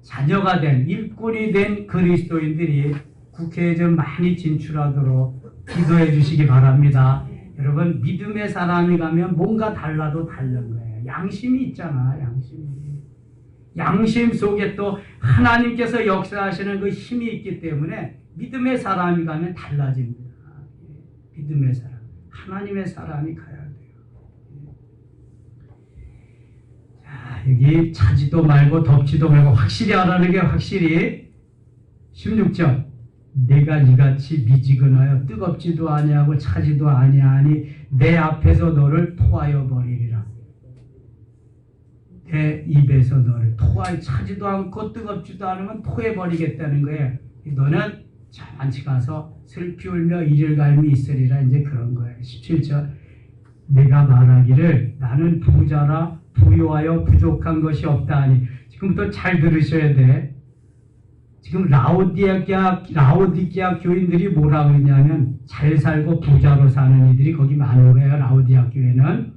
자녀가 된 일꾼이 된 그리스도인들이 국회에 좀 많이 진출하도록 기도해 주시기 바랍니다. 여러분, 믿음의 사람이 가면 뭔가 달라도 다른 거예요. 양심이 있잖아, 양심이. 양심 속에 또 하나님께서 역사하시는 그 힘이 있기 때문에 믿음의 사람이 가면 달라집니다. 믿음의 사람, 하나님의 사람이 가야 돼요. 자, 여기 차지도 말고 덮지도 말고 확실히 하라는 게 확실히 16절. 내가 이같이 미지근하여 뜨겁지도 아니하고 차지도 아니하니 내 앞에서 너를 토하여 버리리라. 내 입에서 너를 토하여 차지도 않고 뜨겁지도 않으면 토해 버리겠다는 거예요. 너는 저만치 가서 슬피 울며 이를 갈미 있으리라. 이제 그런 거예요. 17절. 내가 말하기를 나는 부자라 부유하여 부족한 것이 없다 하니. 지금부터 잘 들으셔야 돼. 지금 라오디게아 교인들이 뭐라 그러냐면 잘 살고 부자로 사는 이들이 거기 많은 거예요. 라오디게아 교회는.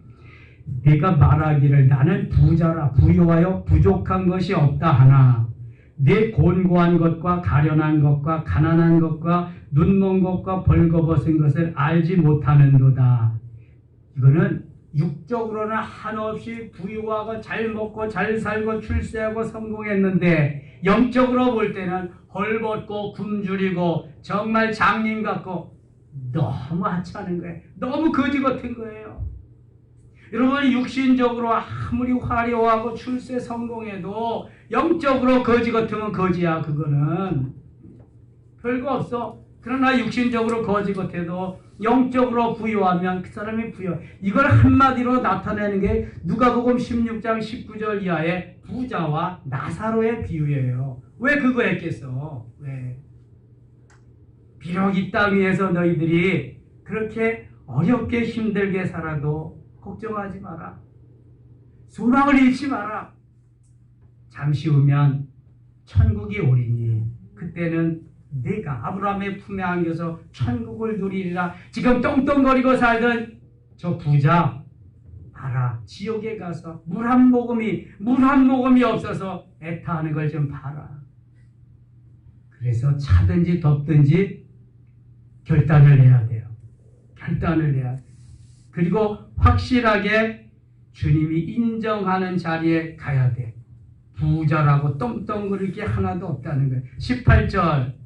내가 말하기를 나는 부자라 부유하여 부족한 것이 없다 하나 내 곤고한 것과 가련한 것과 가난한 것과 눈먼 것과 벌거벗은 것을 알지 못하는도다. 이거는 육적으로는 한없이 부유하고 잘 먹고 잘 살고 출세하고 성공했는데 영적으로 볼 때는 헐벗고 굶주리고 정말 장님 같고 너무 하찮은 거예요. 너무 거지 같은 거예요. 여러분, 육신적으로 아무리 화려하고 출세 성공해도 영적으로 거지 같으면 거지야. 그거는 별거 없어. 그러나 육신적으로 거지 같아도 영적으로 부유하면 그 사람이 부유. 이걸 한마디로 나타내는 게 누가복음 16장 19절 이하의 부자와 나사로의 비유예요. 왜 그거 했겠어? 왜? 비록 이 땅 위에서 너희들이 그렇게 어렵게 힘들게 살아도 걱정하지 마라. 소망을 잃지 마라. 잠시 후면 천국이 오리니 그때는 내가 아브라함의 품에 안겨서 천국을 누리리라. 지금 똥똥거리고 살던 저 부자 봐라. 지옥에 가서 물 한 모금이 없어서 애타하는 걸 좀 봐라. 그래서 차든지 덥든지 결단을 해야 돼요. 결단을 해야 돼요. 그리고 확실하게 주님이 인정하는 자리에 가야 돼. 부자라고 똥똥거릴 게 하나도 없다는 거예요. 18절.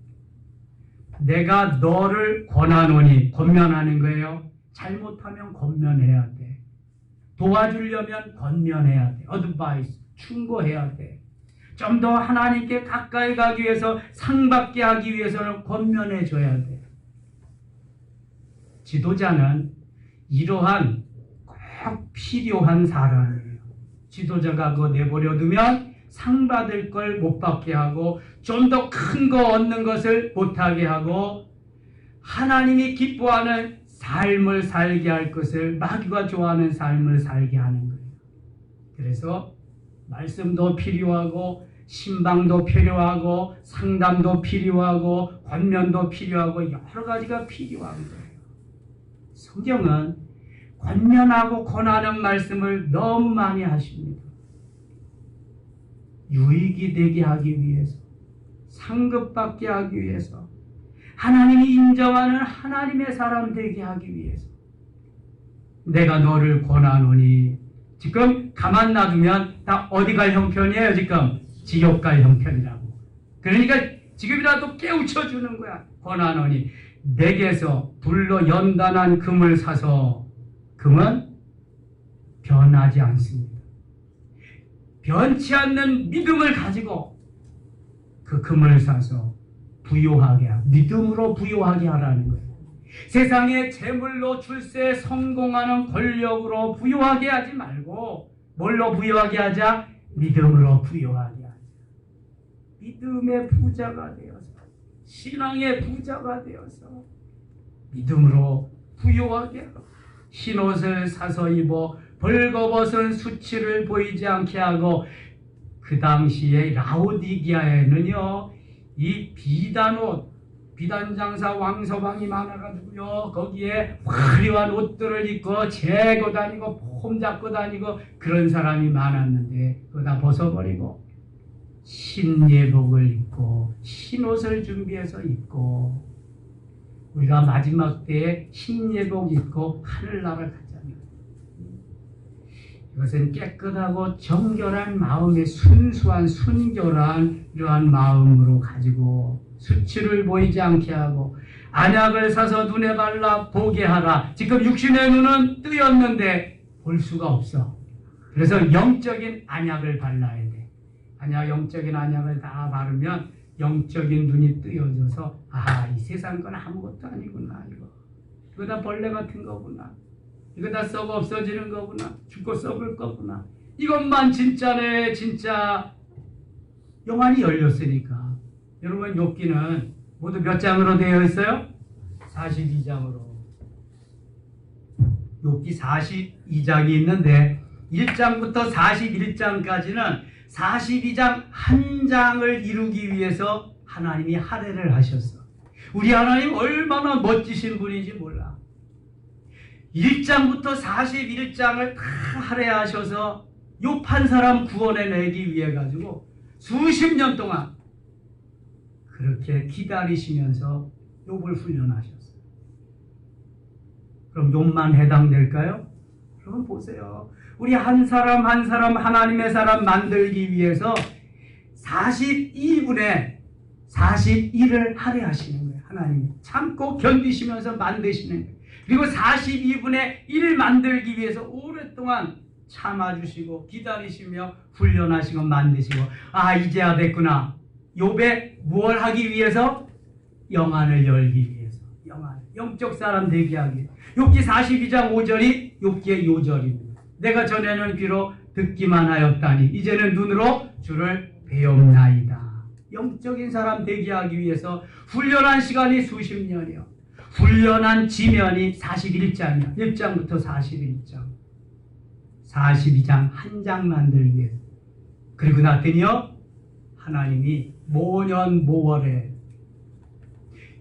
내가 너를 권하노니, 권면하는 거예요. 잘못하면 권면해야 돼. 도와주려면 권면해야 돼. 어드바이스, 충고해야 돼. 좀 더 하나님께 가까이 가기 위해서, 상받게 하기 위해서는 권면해 줘야 돼. 지도자는 이러한 꼭 필요한 사람이에요. 지도자가 그거 내버려 두면 상 받을 걸 못 받게 하고 좀 더 큰 거 얻는 것을 못하게 하고 하나님이 기뻐하는 삶을 살게 할 것을 마귀가 좋아하는 삶을 살게 하는 거예요. 그래서 말씀도 필요하고 신방도 필요하고 상담도 필요하고 권면도 필요하고 여러 가지가 필요한 거예요. 성경은 권면하고 권하는 말씀을 너무 많이 하십니다. 유익이 되게 하기 위해서, 상급받게 하기 위해서, 하나님이 인정하는 하나님의 사람 되게 하기 위해서. 내가 너를 권하노니, 지금 가만 놔두면 다 어디 갈 형편이에요? 지금 지옥 갈 형편이라고. 그러니까 지금이라도 깨우쳐 주는 거야. 권하노니 내게서 불로 연단한 금을 사서, 금은 변하지 않습니다. 변치 않는 믿음을 가지고 그 금을 사서 부유하게 하고, 믿음으로 부유하게 하라는 거예요. 세상에 재물로 출세 성공하는 권력으로 부유하게 하지 말고 뭘로 부유하게 하자? 믿음으로 부유하게 하자. 믿음의 부자가 되어서, 신앙의 부자가 되어서 믿음으로 부유하게 하고, 흰옷을 사서 입어 벌거벗은 수치를 보이지 않게 하고. 그 당시에 라오디게아에는요, 이 비단옷, 비단장사 왕서방이 많아가지고요, 거기에 화려한 옷들을 입고 재고 다니고 폼 잡고 다니고 그런 사람이 많았는데 그거 다 벗어버리고 신예복을 입고 신옷을 준비해서 입고 우리가 마지막 때에 신예복 입고 하늘나라 가자면 이것은 깨끗하고 정결한 마음의 순수한 순결한 이러한 마음으로 가지고 수치를 보이지 않게 하고 안약을 사서 눈에 발라 보게 하라. 지금 육신의 눈은 뜨였는데 볼 수가 없어. 그래서 영적인 안약을 발라야 돼. 영적인 안약을 다 바르면 영적인 눈이 뜨여져서 이 세상 건 아무것도 아니구나. 이거 다 벌레 같은 거구나. 이거 다 썩어 없어지는 거구나. 죽고 썩을 거구나. 이것만 진짜네. 진짜 영안이 열렸으니까. 여러분 욥기는 모두 몇 장으로 되어 있어요? 42장으로. 욥기 42장이 있는데 1장부터 41장까지는 42장 한 장을 이루기 위해서 하나님이 할애를 하셨어. 우리 하나님 얼마나 멋지신 분인지 몰라. 1장부터 41장을 다 할애하셔서 욥 한 사람 구원해내기 위해 가지고 수십 년 동안 그렇게 기다리시면서 욥을 훈련하셨어요. 그럼 욥만 해당될까요? 그럼 보세요. 우리 한 사람 한 사람 하나님의 사람 만들기 위해서 42분의 41을 할애하시는 거예요. 하나님이 참고 견디시면서 만드시는 거예요. 그리고 42분의 1 만들기 위해서 오랫동안 참아주시고 기다리시며 훈련하시고 만드시고 이제야 됐구나. 욥에 뭘 하기 위해서? 영안을 열기 위해서. 영적 사람 되게 하기 위해서. 욥기 42장 5절이 욥기의 요절입니다. 내가 전에는 귀로 듣기만 하였다니 이제는 눈으로 주를 배움나이다. 영적인 사람 되게 하기 위해서 훈련한 시간이 수십 년이요. 훈련한 지면이 41장이요. 1장부터 41장. 42장 한 장 만들기 위해서. 그리고 나더니요. 하나님이 모년 모월에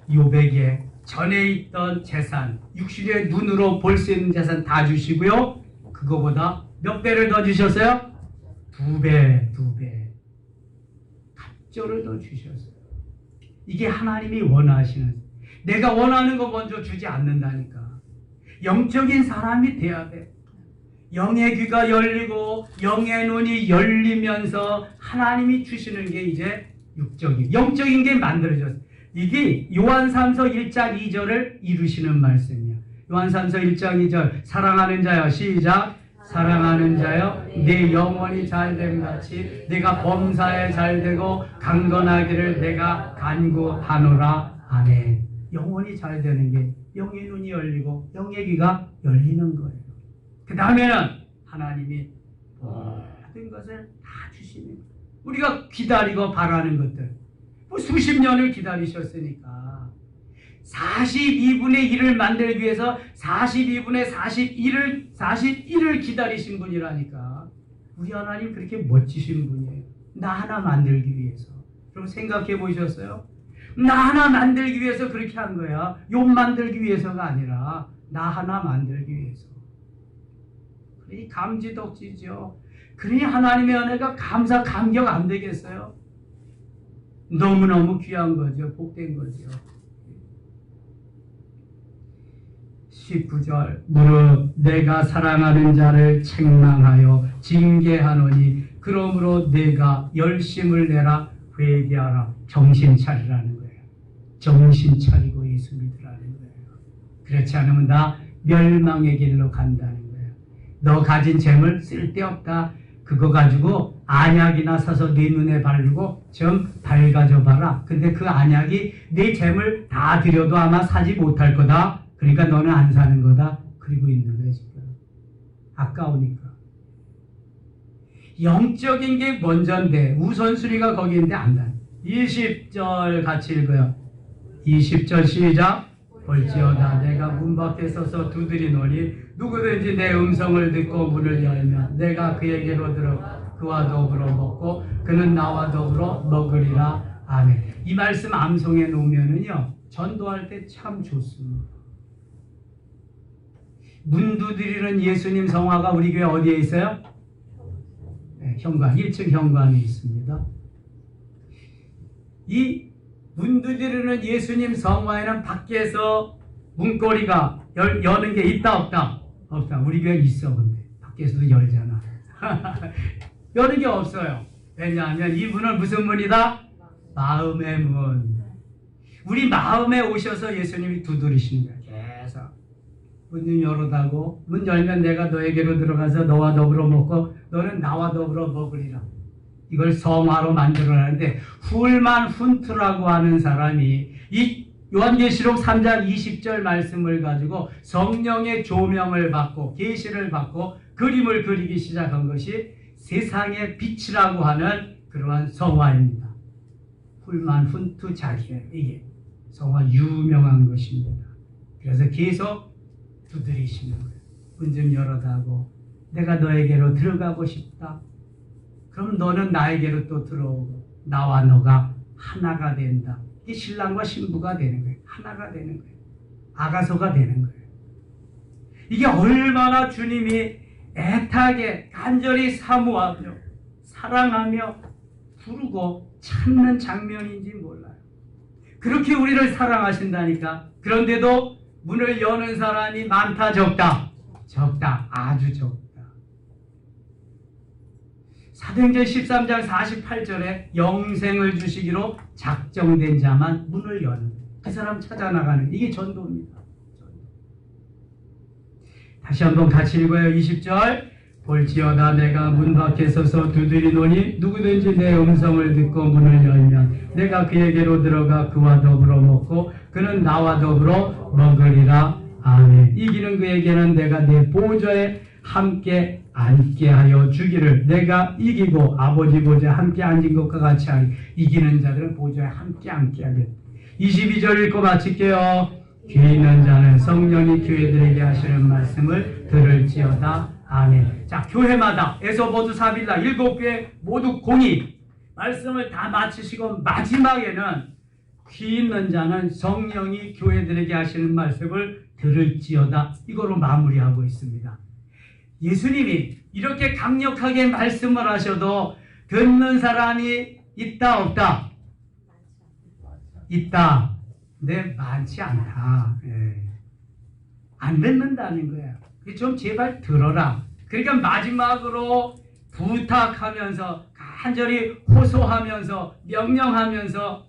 욥에게 전에 있던 재산, 육신의 눈으로 볼 수 있는 재산 다 주시고요. 그거보다 몇 배를 더 주셨어요? 2배. 갑절을 더 주셨어요. 이게 하나님이 원하시는, 내가 원하는 거 먼저 주지 않는다니까. 영적인 사람이 돼야 돼. 영의 귀가 열리고 영의 눈이 열리면서 하나님이 주시는 게 이제 영적인 게 만들어졌어요. 이게 요한삼서 1장 2절을 이루시는 말씀이에요. 요한삼서 1장 2절 사랑하는 자여 시작. 사랑하는 자여 내 영혼이 잘됨 같이 내가 범사에 잘되고 강건하기를 내가 간구하노라. 아멘. 영혼이 잘되는 게 영의 눈이 열리고 영의 귀가 열리는 거예요. 그 다음에는 하나님이 모든 것을 다 주시는 거예요. 우리가 기다리고 바라는 것들 수십 년을 기다리셨으니까 42분의 1을 만들기 위해서 42분의 41을 기다리신 분이라니까. 우리 하나님 그렇게 멋지신 분이에요. 나 하나 만들기 위해서. 그럼 생각해 보셨어요? 나 하나 만들기 위해서 그렇게 한 거야. 욥 만들기 위해서가 아니라 나 하나 만들기 위해서. 그러니 감지덕지죠. 그러니 하나님의 은혜가 감격 안 되겠어요? 너무너무 귀한 거죠. 복된 거죠. 19절 무릇 내가 사랑하는 자를 책망하여 징계하노니 그러므로 내가 열심을 내라 회개하라. 정신 차리라는 거예요. 정신 차리고 예수 믿으라는 거예요. 그렇지 않으면 다 멸망의 길로 간다는 거예요. 너 가진 재물 쓸데없다. 그거 가지고 안약이나 사서 네 눈에 바르고 좀 밝아져 봐라. 근데 그 안약이 네 재물 다 들여도 아마 사지 못할 거다. 그러니까 너는 안 사는 거다. 그리고 있는 거예요 지금. 아까우니까. 영적인 게 먼저인데 우선순위가 거기인데 안 돼. 20절 같이 읽어요. 20절 시작. 볼지어다 내가 문 밖에 서서 두드리노니 누구든지 내 음성을 듣고 문을 열면 내가 그에게로 들어가 그와 더불어 먹고 그는 나와 더불어 먹으리라. 아멘. 이 말씀 암송해 놓으면은요 전도할 때 참 좋습니다. 문 두드리는 예수님 성화가 우리 교회 어디에 있어요? 네, 현관 1층 현관에 있습니다. 이 문 두드리는 예수님 성화에는 밖에서 문고리가 여는 게 있다 없다? 없다. 우리 교회 있어. 근데 밖에서도 열잖아. 여는 게 없어요. 왜냐하면 이 문은 무슨 문이다? 마음의 문. 우리 마음에 오셔서 예수님이 두드리시는 거야. 계속 문 열어다고, 문 열면 내가 너에게로 들어가서 너와 더불어 먹고 너는 나와 더불어 먹으리라. 이걸 성화로 만들어내는데, 훌만 훈투라고 하는 사람이 이 요한계시록 3장 20절 말씀을 가지고 성령의 조명을 받고 계시를 받고 그림을 그리기 시작한 것이 세상의 빛이라고 하는 그러한 성화입니다. 훌만 훈투 자기의, 이게 성화 유명한 것입니다. 그래서 계속 두드리시는 거예요. 문 좀 열어다고, 내가 너에게로 들어가고 싶다. 그럼 너는 나에게로 또 들어오고 나와 너가 하나가 된다. 이게 신랑과 신부가 되는 거예요. 하나가 되는 거예요. 아가서가 되는 거예요. 이게 얼마나 주님이 애타게 간절히 사모하며 사랑하며 부르고 찾는 장면인지 몰라요. 그렇게 우리를 사랑하신다니까. 그런데도 문을 여는 사람이 많다 적다? 적다. 아주 적다. 사도행전 13장 48절에 영생을 주시기로 작정된 자만 문을 여는, 그 사람 찾아 나가는, 이게 전도입니다. 다시 한번 같이 읽어요. 20절. 볼지어다 내가 문 밖에 서서 두드리노니 누구든지 내 음성을 듣고 문을 열면 내가 그에게로 들어가 그와 더불어 먹고 그는 나와 더불어 먹으리라. 아멘. 이기는 그에게는 내가 내 보좌에 함께 앉게 하여 주기를, 내가 이기고 아버지 보좌에 함께 앉은 것과 같이 하리. 이기는 자들은 보좌에 함께 앉게 하겠다. 22절 읽고 마칠게요. 귀 있는 자는 성령이 교회들에게 하시는 말씀을 들을지어다. 아멘. 자, 교회마다 에서보드 사빌라 7교회 모두 공의 말씀을 다 마치시고 마지막에는 귀 있는 자는 성령이 교회들에게 하시는 말씀을 들을지어다. 이거로 마무리하고 있습니다. 예수님이 이렇게 강력하게 말씀을 하셔도 듣는 사람이 있다 없다? 있다. 근데 많지 않다. 안 듣는다는 거예요. 좀 제발 들어라. 그러니까 마지막으로 부탁하면서 간절히 호소하면서 명령하면서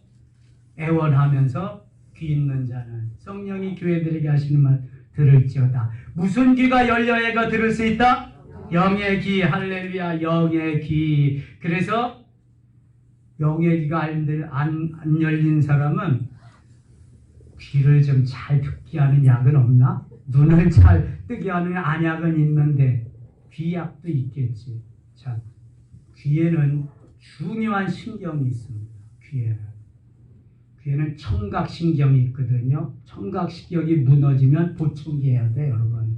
애원하면서 귀 있는 자는 성령이 교회들에게 하시는 말 들을지어다. 무슨 귀가 열려야가 들을 수 있다? 영의 귀. 할렐루야. 영의 귀. 그래서 영의 귀가 안 열린 사람은 귀를 좀 잘 듣게 하는 약은 없나? 눈을 잘 뜨게 하는 안약은 있는데 귀약도 있겠지. 자, 귀에는 중요한 신경이 있습니다. 귀에는 청각신경이 있거든요. 청각신경이 무너지면 보충해야 돼, 여러분.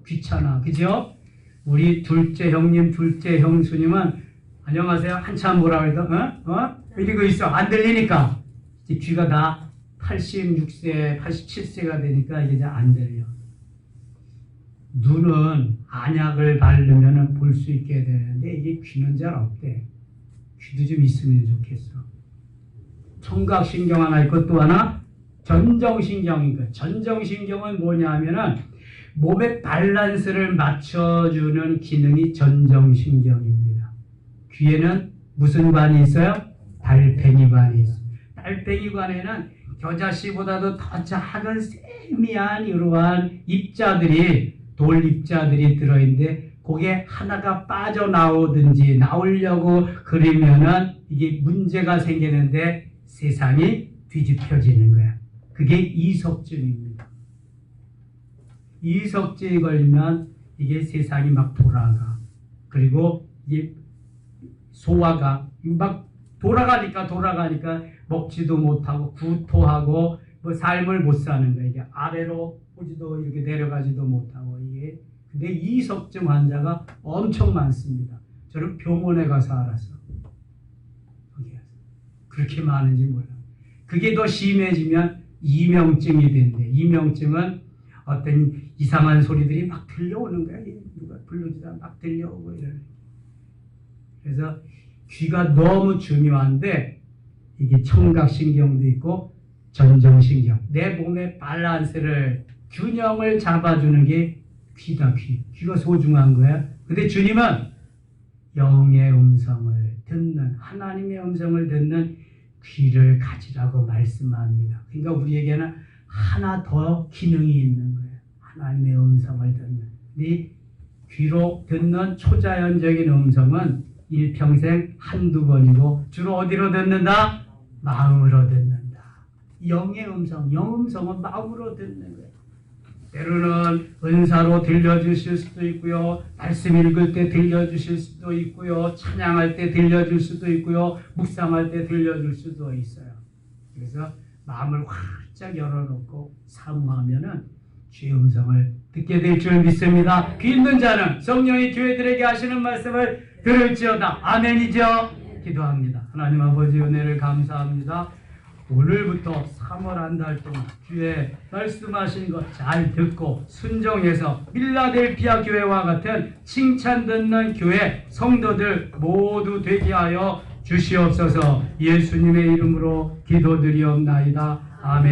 귀찮아, 그죠? 우리 둘째 형님, 둘째 형수님은 안녕하세요. 한참 뭐라 그래도 이러고 있어. 안 들리니까. 이제 귀가 다 86세, 87세가 되니까 이게 안 들려. 눈은 안약을 바르면 볼 수 있게 되는데 이게 귀는 잘 없대. 귀도 좀 있으면 좋겠어. 청각신경 하나 있고 또 하나 전정신경인 거예요. 전정신경은 뭐냐 하면은 몸의 밸런스를 맞춰주는 기능이 전정신경입니다. 귀에는 무슨 관이 있어요? 달팽이관이 있어요. 달팽이관에는 겨자씨보다도 더 작은 세미한 이러한 입자들이, 돌입자들이 들어있는데 그게 하나가 빠져나오든지 나오려고 그러면은 이게 문제가 생기는데 세상이 뒤집혀지는 거야. 그게 이석증입니다. 이석증이 걸리면 이게 세상이 막 돌아가. 그리고 이게 소화가 막 돌아가니까 먹지도 못하고 구토하고 뭐 삶을 못 사는 거야. 이게 아래로 오지도 이렇게 내려가지도 못하고 이게. 근데 이석증 환자가 엄청 많습니다. 저는 병원에 가서 알았어. 그렇게 많은지 몰라. 그게 더 심해지면 이명증이 된대. 이명증은 어떤 이상한 소리들이 막 들려오는 거야. 누가 부르지도 막 들려오고 이러는. 그래서 귀가 너무 중요한데 이게 청각신경도 있고 전정신경, 내 몸의 밸런스를 균형을 잡아주는 게 귀다. 귀가 소중한 거야. 근데 주님은 영의 음성을 듣는, 하나님의 음성을 듣는 귀를 가지라고 말씀합니다. 그러니까 우리에게는 하나 더 기능이 있는 거예요. 하나님의 음성을 듣는. 이 귀로 듣는 초자연적인 음성은 일평생 한두 번이고 주로 어디로 듣는다? 마음으로 듣는다. 영의 음성, 영음성은 마음으로 듣는 거예요. 때로는 은사로 들려주실 수도 있고요. 말씀 읽을 때 들려주실 수도 있고요. 찬양할 때 들려줄 수도 있고요. 묵상할 때 들려줄 수도 있어요. 그래서 마음을 활짝 열어놓고 사모하면은 주의 음성을 듣게 될 줄 믿습니다. 귀 있는 자는 성령이 교회들에게 하시는 말씀을 들을지어다. 아멘이죠? 기도합니다. 하나님 아버지 은혜를 감사합니다. 오늘부터 3월 한 달 동안 주의 말씀하신 것 잘 듣고 순종해서 필라델피아 교회와 같은 칭찬 듣는 교회 성도들 모두 되게 하여 주시옵소서. 예수님의 이름으로 기도드리옵나이다. 아멘.